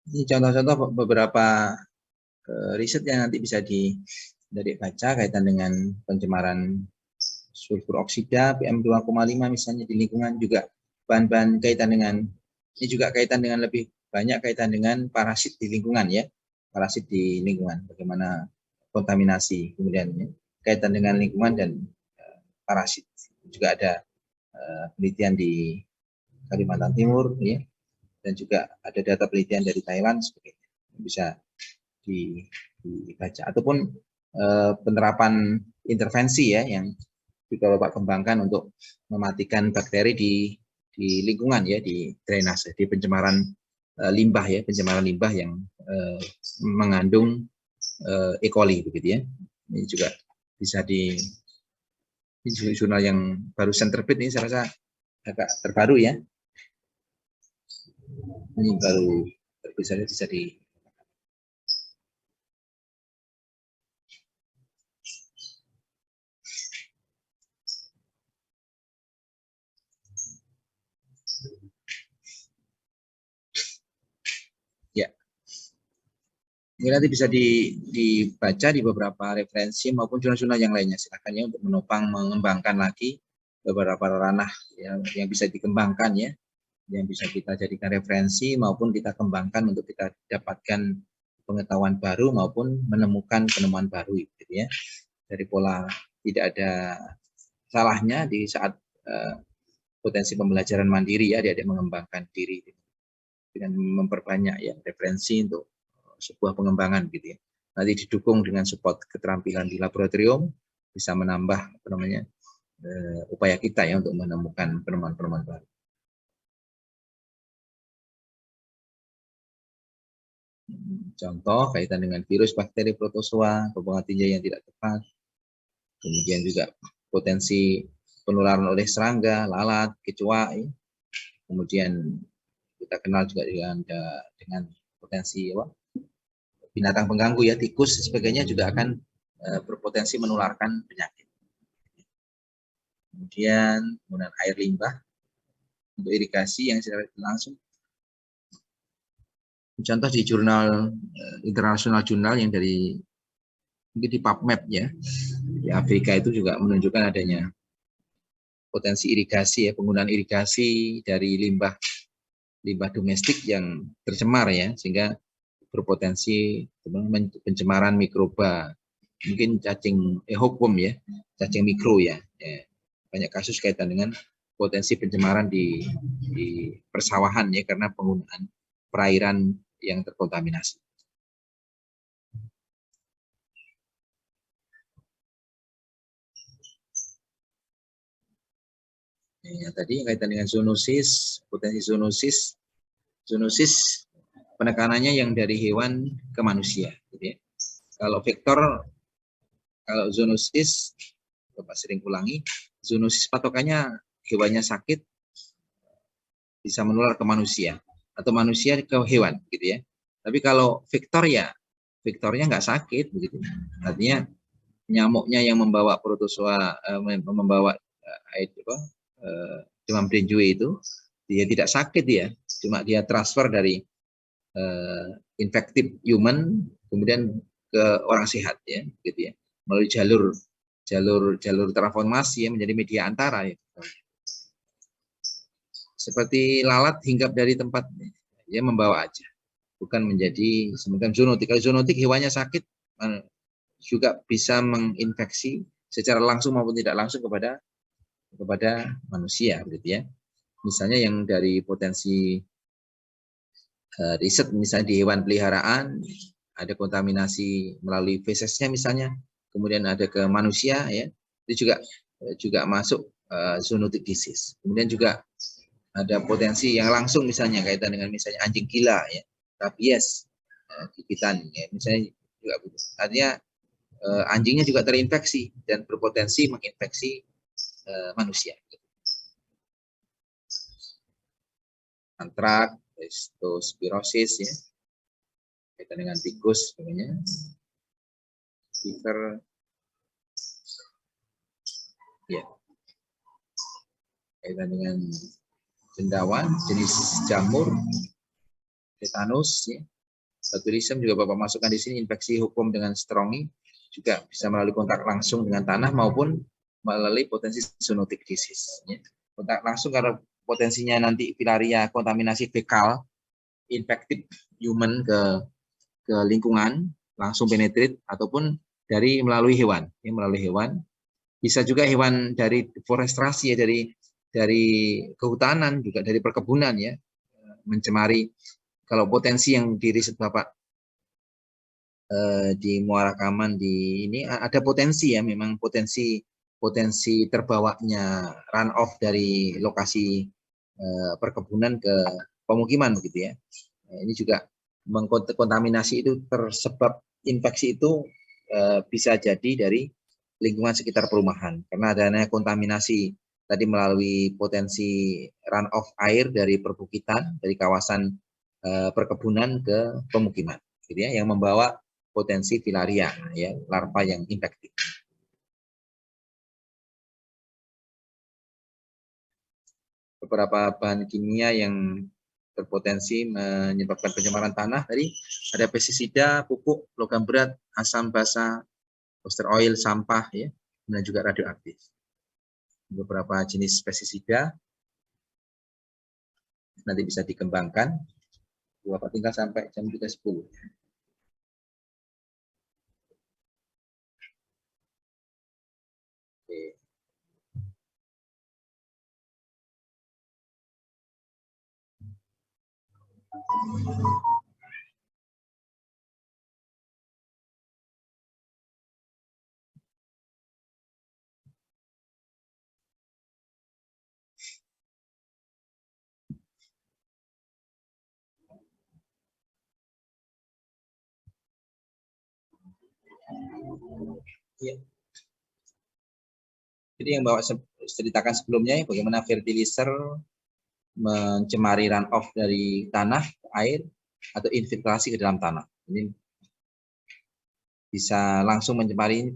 Ini contoh-contoh beberapa riset yang nanti bisa dari baca kaitan dengan pencemaran sulfur oksida, PM2,5 misalnya di lingkungan, juga bahan-bahan kaitan dengan, ini juga kaitan dengan lebih banyak kaitan dengan parasit di lingkungan ya, parasit di lingkungan, bagaimana kontaminasi, kemudian ya, kaitan dengan lingkungan dan parasit. Juga ada penelitian di Kalimantan Timur ya, dan juga ada data penelitian dari Thailand sebagainya, bisa dibaca, ataupun penerapan intervensi ya yang juga Bapak kembangkan untuk mematikan bakteri di lingkungan ya, di drainase, di pencemaran limbah ya, pencemaran limbah yang mengandung E. coli begitu ya. Ini juga bisa di jurnal yang barusan terbit ini, saya rasa agak terbaru ya. Ini baru terbit, bisa di ya. Ini nanti bisa dibaca di beberapa referensi maupun jurnal-jurnal yang lainnya. Silakan ya untuk menopang mengembangkan lagi beberapa ranah yang bisa dikembangkan ya, yang bisa kita jadikan referensi maupun kita kembangkan untuk kita dapatkan pengetahuan baru maupun menemukan penemuan baru gitu ya. Dari pola tidak ada salahnya di saat potensi pembelajaran mandiri ya, dia mengembangkan diri dengan memperbanyak ya referensi untuk sebuah pengembangan gitu ya. Nanti didukung dengan support keterampilan di laboratorium, bisa menambah apa namanya upaya kita ya untuk menemukan penemuan-penemuan baru. Contoh kaitan dengan virus, bakteri, protozoa, pembuangan tinja yang tidak tepat. Kemudian juga potensi penularan oleh serangga, lalat, kecoa. Ya. Kemudian kita kenal juga dengan potensi binatang pengganggu ya, tikus sebagainya juga akan berpotensi menularkan penyakit. Kemudian penggunaan air limbah untuk irigasi yang secara langsung. Contoh di jurnal internasional jurnal yang dari mungkin di PubMed ya, di Afrika itu juga menunjukkan adanya potensi irigasi ya, penggunaan irigasi dari limbah domestik yang tercemar ya, sehingga berpotensi pencemaran mikroba, mungkin cacing hookworm ya, cacing mikro ya. Banyak kasus kaitan dengan potensi pencemaran di persawahan ya, karena penggunaan perairan yang terkontaminasi. Ya, tadi kaitan dengan zoonosis, potensi zoonosis penekanannya yang dari hewan ke manusia. Gitu ya. Kalau vektor, kalau zoonosis, Bapak sering ulangi, zoonosis patokannya hewannya sakit bisa menular ke manusia atau manusia ke hewan, gitu ya. Tapi kalau vektor ya, vektornya nggak sakit, begitu. Artinya nyamuknya yang membawa protozoa, membawa demam dengue itu, dia tidak sakit dia, cuma dia transfer dari infektif human kemudian ke orang sehat ya, gitu ya, melalui jalur transformasi ya, menjadi media antara ya. Seperti lalat hinggap dari tempat ya, membawa aja, bukan menjadi semacam zoonotik. Kalau zoonotik hewannya sakit juga bisa menginfeksi secara langsung maupun tidak langsung kepada manusia, gitu ya. Misalnya yang dari potensi riset, misalnya di hewan peliharaan ada kontaminasi melalui fesesnya misalnya, kemudian ada ke manusia ya, itu juga masuk zoonotic disease. Kemudian juga ada potensi yang langsung misalnya kaitan dengan misalnya anjing gila ya, rabies, gigitan ya, misalnya juga begitu. Artinya anjingnya juga terinfeksi dan berpotensi menginfeksi manusia. Antrak, Leptospirosis ya, kaitan dengan tikus sebenarnya, fever ya, kaitan dengan cendawan, jenis jamur, tetanus ya, botulism juga Bapak masukkan di sini, infeksi hukum dengan strongi juga bisa melalui kontak langsung dengan tanah maupun melalui potensi zoonotic disease ya. Kontak langsung karena potensinya nanti filaria kontaminasi fekal infektif human ke lingkungan langsung penetrate, ataupun dari melalui hewan ya, melalui hewan. Bisa juga hewan dari deforestasi ya, dari kehutanan, juga dari perkebunan ya, mencemari. Kalau potensi yang di riset Bapak di Muara Kaman di ini ada potensi ya, memang potensi terbawanya run off dari lokasi perkebunan ke pemukiman begitu ya. Ini juga mengkontaminasi itu tersebab infeksi itu bisa jadi dari lingkungan sekitar perumahan karena adanya kontaminasi tadi melalui potensi run off air dari perbukitan dari kawasan perkebunan ke pemukiman gitu ya, yang membawa potensi filaria ya, larva yang infektif. Beberapa bahan kimia yang berpotensi menyebabkan pencemaran tanah tadi ada pestisida, pupuk, logam berat, asam basa, poster oil, sampah ya, dan juga radioaktif. Beberapa jenis pestisida nanti bisa dikembangkan. Bapak tinggal sampai jam 3.10. Oke. Ya. Jadi yang Bapak ceritakan sebelumnya bagaimana fertilizer mencemari runoff dari tanah, air, atau infiltrasi ke dalam tanah. Ini bisa langsung mencemari.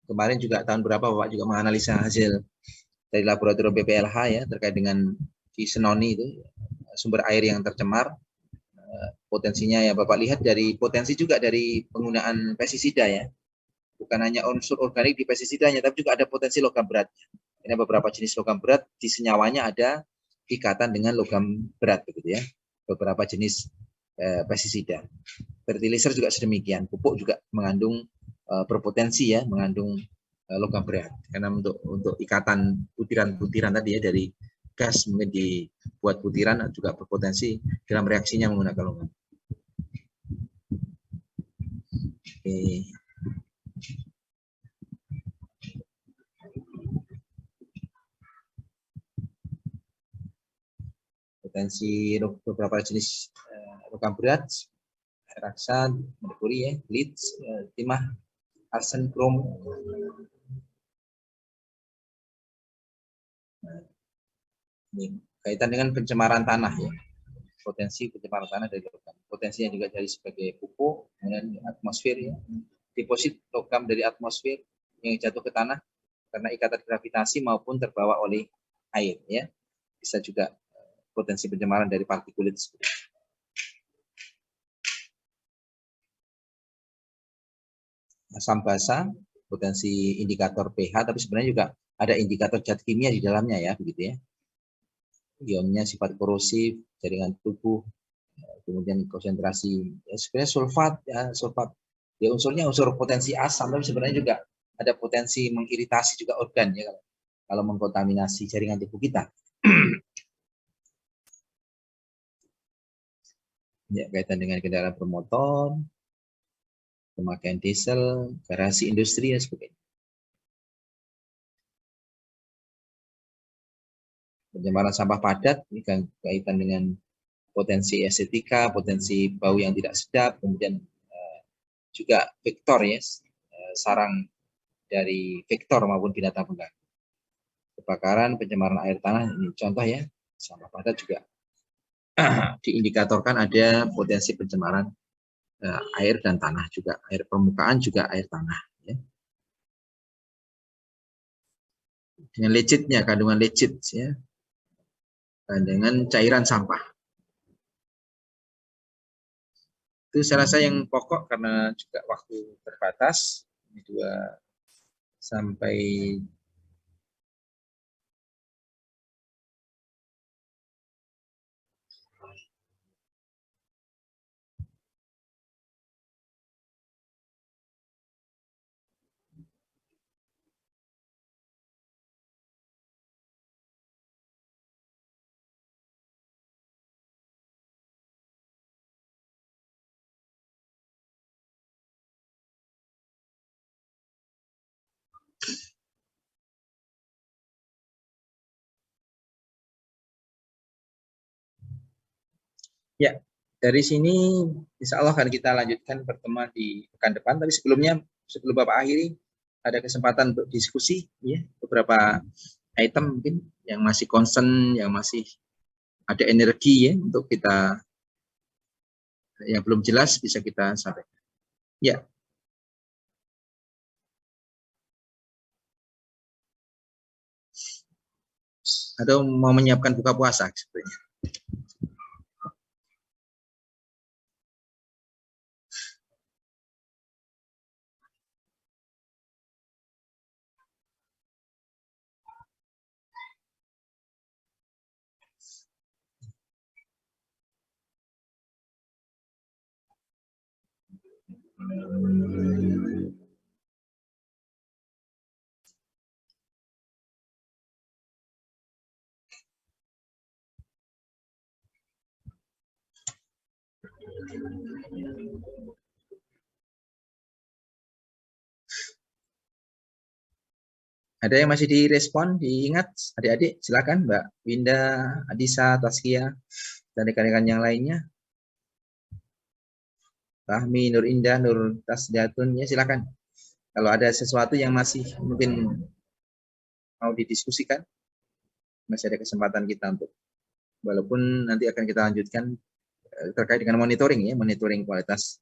Kemarin juga tahun berapa Bapak juga menganalisa hasil dari laboratorium PPLH ya terkait dengan di Senoni itu sumber air yang tercemar. Potensinya ya Bapak lihat dari potensi juga dari penggunaan pestisida ya. Bukan hanya unsur organik di pestisidanya, tapi juga ada potensi logam berat. Ini beberapa jenis logam berat di senyawanya ada ikatan dengan logam berat begitu ya. Beberapa jenis pestisida. Fertilizer juga sedemikian. Pupuk juga mengandung berpotensi ya, mengandung logam berat. Karena untuk ikatan butiran-butiran tadi ya dari gas mungkin dibuat butiran juga berpotensi dalam reaksinya menggunakan logam. Oke. Potensi beberapa jenis logam berat, raksa, merkuri ya, lead, timah, arsen, krom. Nah, ini kaitan dengan pencemaran tanah ya, potensi pencemaran tanah dari logam. Potensinya juga dari sebagai pupuk, kemudian atmosfer ya, deposit logam dari atmosfer yang jatuh ke tanah karena ikatan gravitasi maupun terbawa oleh air ya, bisa juga potensi pencemaran dari partikulat. Asam basa, potensi indikator pH, tapi sebenarnya juga ada indikator zat kimia di dalamnya ya, begitu ya. Ionnya sifat korosif, jaringan tubuh, kemudian konsentrasi. Ya, sebenarnya sulfat ya unsurnya unsur potensi asam, tapi sebenarnya juga ada potensi mengiritasi juga organ ya kalau mengkontaminasi jaringan tubuh kita. Ya, kaitan dengan kendaraan bermotor, pemakaian diesel, garasi industri dan sebagainya. Pencemaran sampah padat ini kaitan dengan potensi estetika, potensi bau yang tidak sedap, kemudian juga vektor ya, sarang dari vektor maupun binatang pengganggu. Kebakaran, pencemaran air tanah ini contoh ya, sampah padat juga diindikatorkan ada potensi pencemaran air dan tanah juga, air permukaan juga air tanah. Ya. Dengan lecitnya, kandungan lecit ya, dan dengan cairan sampah. Itu saya rasa yang pokok karena juga waktu terbatas. Ini 2 sampai Ya, dari sini insya Allah akan kita lanjutkan pertemuan di pekan depan. Tapi sebelumnya, sebelum Bapak akhiri, ada kesempatan untuk diskusi, ya, beberapa item mungkin yang masih concern, yang masih ada energi ya untuk kita, yang belum jelas bisa kita sampaikan. Ya. Atau mau menyiapkan buka puasa sebenarnya. Ada yang masih direspon, diingat adik-adik, silakan Mbak Winda, Adisa, Taskia, dan rekan-rekan yang lainnya. Fahmi, Nur Indah, Nur Tasdatun, ya silakan. Kalau ada sesuatu yang masih mungkin mau didiskusikan, masih ada kesempatan kita untuk, walaupun nanti akan kita lanjutkan terkait dengan monitoring ya, monitoring kualitas,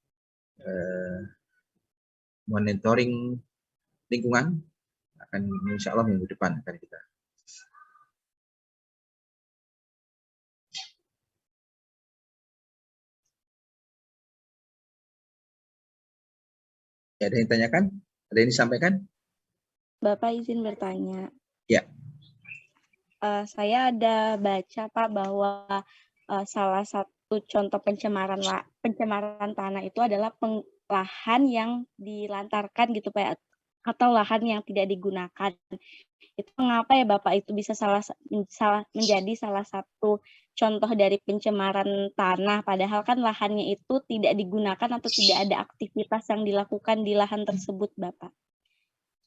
monitoring lingkungan akan insya Allah minggu depan akan kita. Ya, ada yang ditanyakan? Ada yang disampaikan? Bapak izin bertanya. Ya. Saya ada baca Pak bahwa salah satu contoh pencemaran tanah itu adalah lahan yang dilantarkan gitu Pak, atau lahan yang tidak digunakan. Itu mengapa ya Bapak itu bisa menjadi salah satu contoh dari pencemaran tanah, padahal kan lahannya itu tidak digunakan atau tidak ada aktivitas yang dilakukan di lahan tersebut Bapak.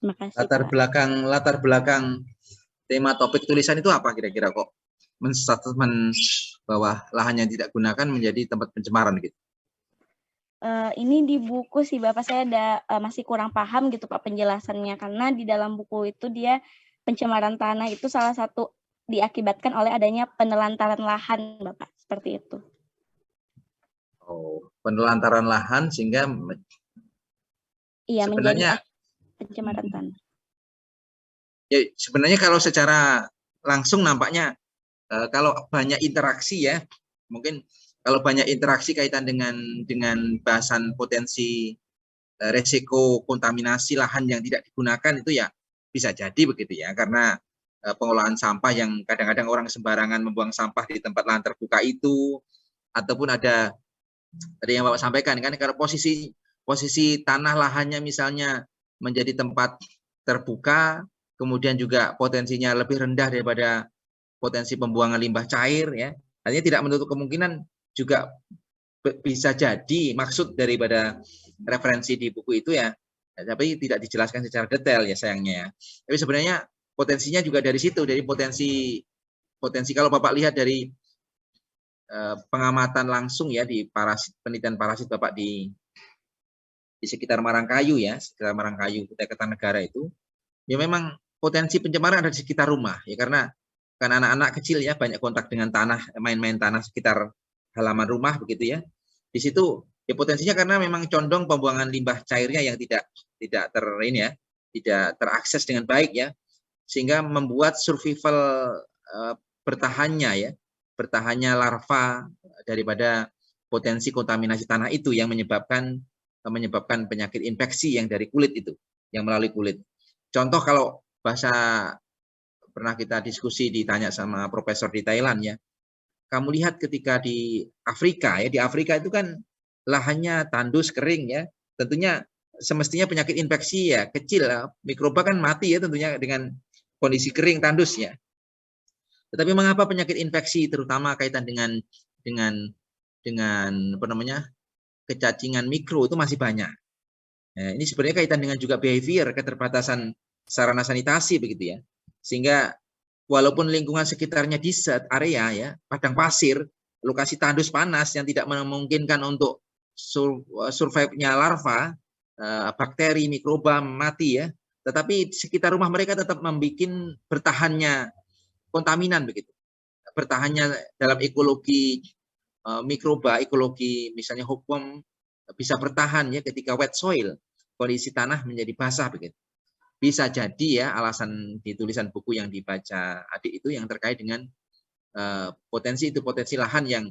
Terima kasih Pak. Latar belakang tema topik tulisan itu apa kira-kira kok menstatement bahwa lahan yang tidak gunakan menjadi tempat pencemaran gitu? Ini di buku sih Bapak, saya masih kurang paham gitu Pak penjelasannya, karena di dalam buku itu dia pencemaran tanah itu salah satu diakibatkan oleh adanya penelantaran lahan Bapak, seperti itu. Oh, penelantaran lahan sehingga iya sebenarnya menjadi pencemaran tanah. Ya, sebenarnya kalau secara langsung nampaknya kalau banyak interaksi ya, mungkin kalau banyak interaksi kaitan dengan bahasan potensi resiko kontaminasi lahan yang tidak digunakan itu ya bisa jadi begitu ya, karena pengolahan sampah yang kadang-kadang orang sembarangan membuang sampah di tempat lahan terbuka itu, ataupun ada tadi yang Bapak sampaikan kan, kalau posisi tanah lahannya misalnya menjadi tempat terbuka, kemudian juga potensinya lebih rendah daripada potensi pembuangan limbah cair ya. Artinya tidak menutup kemungkinan juga bisa jadi maksud daripada referensi di buku itu ya, tapi tidak dijelaskan secara detail ya sayangnya ya. Tapi sebenarnya potensinya juga dari situ, dari potensi kalau Bapak lihat dari pengamatan langsung ya di penelitian parasit Bapak di sekitar Marangkayu ya, sekitar Marangkayu, Kutai Kertanegara itu, ya memang potensi pencemaran ada di sekitar rumah ya, karena kan anak-anak kecil ya banyak kontak dengan tanah, main-main tanah sekitar halaman rumah begitu ya. Di situ ya potensinya karena memang condong pembuangan limbah cairnya yang tidak tidak terakses dengan baik ya, sehingga membuat survival bertahannya larva daripada potensi kontaminasi tanah itu yang menyebabkan penyakit infeksi yang dari kulit itu, yang melalui kulit. Contoh kalau bahasa pernah kita diskusi ditanya sama profesor di Thailand ya, kamu lihat ketika di Afrika ya, di Afrika itu kan lahannya tandus kering ya, tentunya semestinya penyakit infeksi ya kecil, mikroba kan mati ya tentunya dengan kondisi kering tandus ya. Tetapi mengapa penyakit infeksi terutama kaitan dengan apa namanya kecacingan mikro itu masih banyak. Nah, ini sebenarnya kaitan dengan juga behavior, keterbatasan sarana sanitasi begitu ya. Sehingga walaupun lingkungan sekitarnya di set area ya, padang pasir, lokasi tandus panas yang tidak memungkinkan untuk survive-nya larva, bakteri, mikroba mati ya. Tetapi sekitar rumah mereka tetap membuat bertahannya kontaminan begitu. Bertahannya dalam ekologi mikroba, ekologi misalnya hookworm bisa bertahan ya ketika wet soil, kondisi tanah menjadi basah begitu. Bisa jadi ya alasan di tulisan buku yang dibaca adik itu yang terkait dengan potensi lahan yang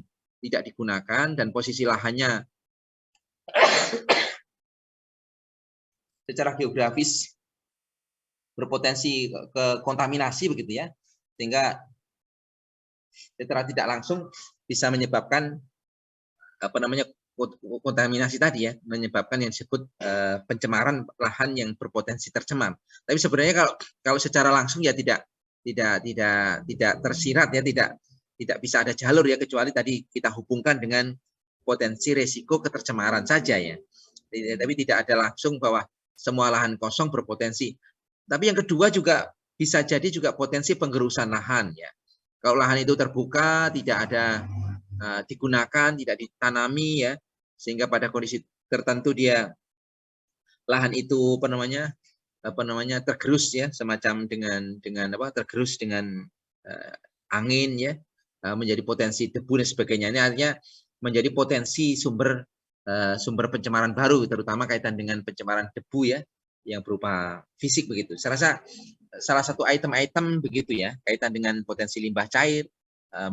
tidak digunakan dan posisi lahannya secara geografis berpotensi ke kontaminasi begitu ya, sehingga secara tidak langsung bisa menyebabkan kontaminasi tadi ya, menyebabkan yang disebut pencemaran lahan yang berpotensi tercemar. Tapi sebenarnya kalau secara langsung ya tidak tersirat ya, tidak bisa ada jalur ya, kecuali tadi kita hubungkan dengan potensi resiko ketercemaran saja ya. Tapi tidak ada langsung bahwa semua lahan kosong berpotensi. Tapi yang kedua juga bisa jadi juga potensi penggerusan lahan ya. Kalau lahan itu terbuka, tidak ada digunakan, tidak ditanami ya, sehingga pada kondisi tertentu dia lahan itu tergerus ya, semacam dengan tergerus dengan angin ya, menjadi potensi debu dan sebagainya. Ini artinya menjadi potensi sumber pencemaran baru, terutama kaitan dengan pencemaran debu ya, yang berupa fisik begitu. Saya rasa salah satu item-item begitu ya, kaitan dengan potensi limbah cair,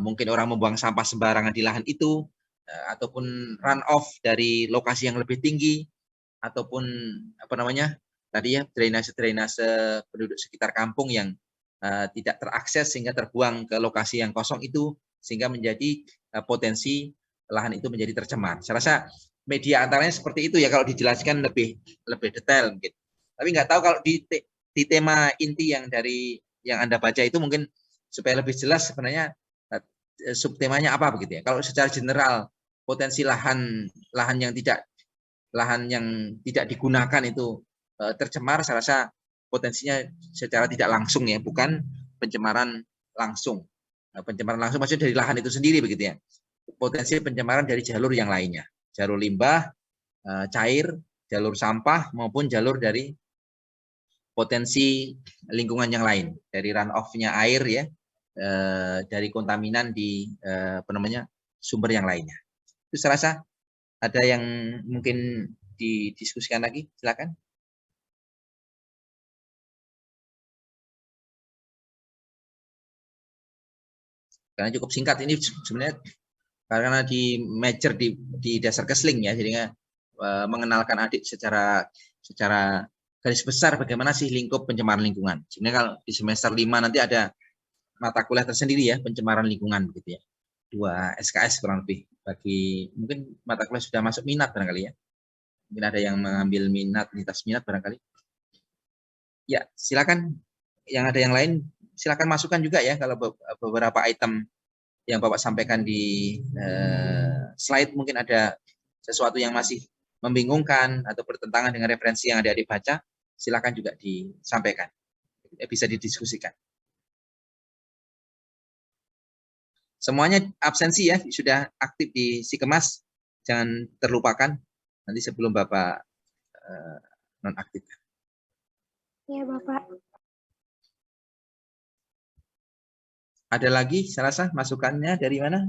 mungkin orang membuang sampah sembarangan di lahan itu, ataupun run off dari lokasi yang lebih tinggi, ataupun tadi ya drainase penduduk sekitar kampung yang tidak terakses sehingga terbuang ke lokasi yang kosong itu, sehingga menjadi potensi lahan itu menjadi tercemar. Saya rasa media antaranya seperti itu ya kalau dijelaskan lebih detail mungkin. Tapi nggak tahu kalau di tema inti yang Anda baca itu mungkin supaya lebih jelas sebenarnya subtemanya apa begitu ya. Kalau secara general potensi lahan yang tidak digunakan itu tercemar, saya rasa potensinya secara tidak langsung ya, bukan pencemaran langsung. Pencemaran langsung maksudnya dari lahan itu sendiri begitu ya. Potensi pencemaran dari jalur yang lainnya, jalur limbah, cair, jalur sampah maupun jalur dari potensi lingkungan yang lain, dari run off-nya air ya, dari kontaminan di sumber yang lainnya. Itu saya rasa ada yang mungkin didiskusikan lagi, silakan. Karena cukup singkat ini sebenarnya karena di major di dasar kesling ya, jadinya mengenalkan adik secara garis besar bagaimana sih lingkup pencemaran lingkungan. Sebenarnya kalau di semester 5 nanti ada mata kuliah tersendiri ya, pencemaran lingkungan begitu ya. 2 SKS kurang lebih, bagi mungkin mata kuliah sudah masuk minat barangkali ya. Mungkin ada yang mengambil lintas minat barangkali. Ya, silakan. Yang ada yang lain silakan masukkan juga ya, kalau beberapa item yang Bapak sampaikan di slide mungkin ada sesuatu yang masih membingungkan atau bertentangan dengan referensi yang adik-adik baca, silakan juga disampaikan. Bisa didiskusikan. Semuanya absensi ya, sudah aktif di Sikemas, jangan terlupakan nanti sebelum Bapak nonaktif. Ya Bapak. Ada lagi, saya rasa masukannya dari mana?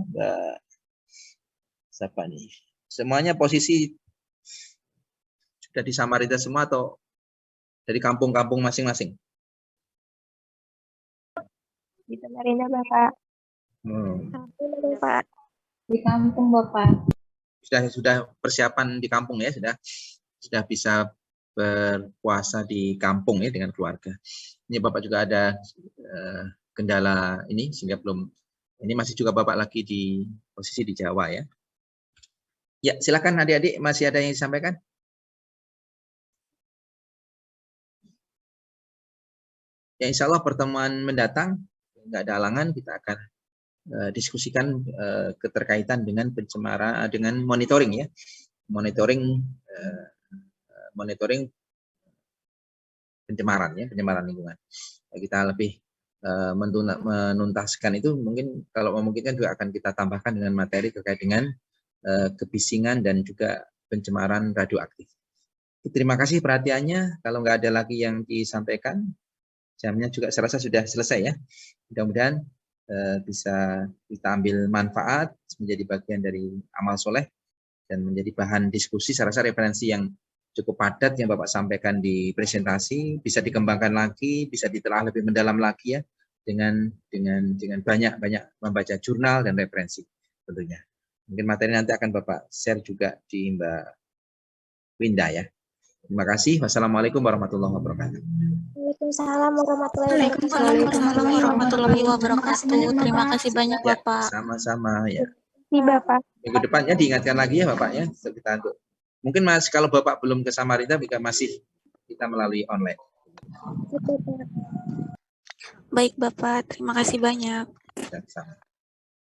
Siapa nih? Semuanya posisi sudah di Samarinda semua atau dari kampung-kampung masing-masing? Di Samarinda Bapak. Bapak. Di kampung Bapak. Sudah persiapan di kampung ya, sudah bisa berpuasa di kampung ya dengan keluarga. Ini Bapak juga ada kendala ini sehingga belum, ini masih juga Bapak lagi di posisi di Jawa ya. Ya, silakan adik-adik, masih ada yang disampaikan? Ya, insya Allah pertemuan mendatang nggak ada halangan, kita akan diskusikan keterkaitan dengan pencemaran, dengan monitoring ya, monitoring pencemaran ya, pencemaran lingkungan. Kita lebih menuntaskan itu mungkin kalau memungkinkan juga akan kita tambahkan dengan materi terkait dengan kebisingan dan juga pencemaran radioaktif. Terima kasih perhatiannya. Kalau nggak ada lagi yang disampaikan, jamnya juga saya rasa sudah selesai ya. Mudah-mudahan bisa kita ambil manfaat menjadi bagian dari amal soleh dan menjadi bahan diskusi. Saya rasa referensi yang cukup padat yang Bapak sampaikan di presentasi bisa dikembangkan lagi, bisa ditelaah lebih mendalam lagi ya dengan banyak membaca jurnal dan referensi tentunya. Mungkin materi nanti akan Bapak share juga di Mbak Winda ya. Terima kasih. Wassalamualaikum warahmatullahi wabarakatuh. Waalaikumsalam warahmatullahi Warahmatullahi wabarakatuh. Terima kasih banyak Ya, Bapak. sama-sama ya. wabarakatuh, Bapak. Minggu depannya diingatkan lagi ya Bapak ya. Kita mungkin Mas kalau Bapak belum ke Samarinda masih kita melalui online. Oke, Pak. Baik Bapak, terima kasih banyak. Dan sama.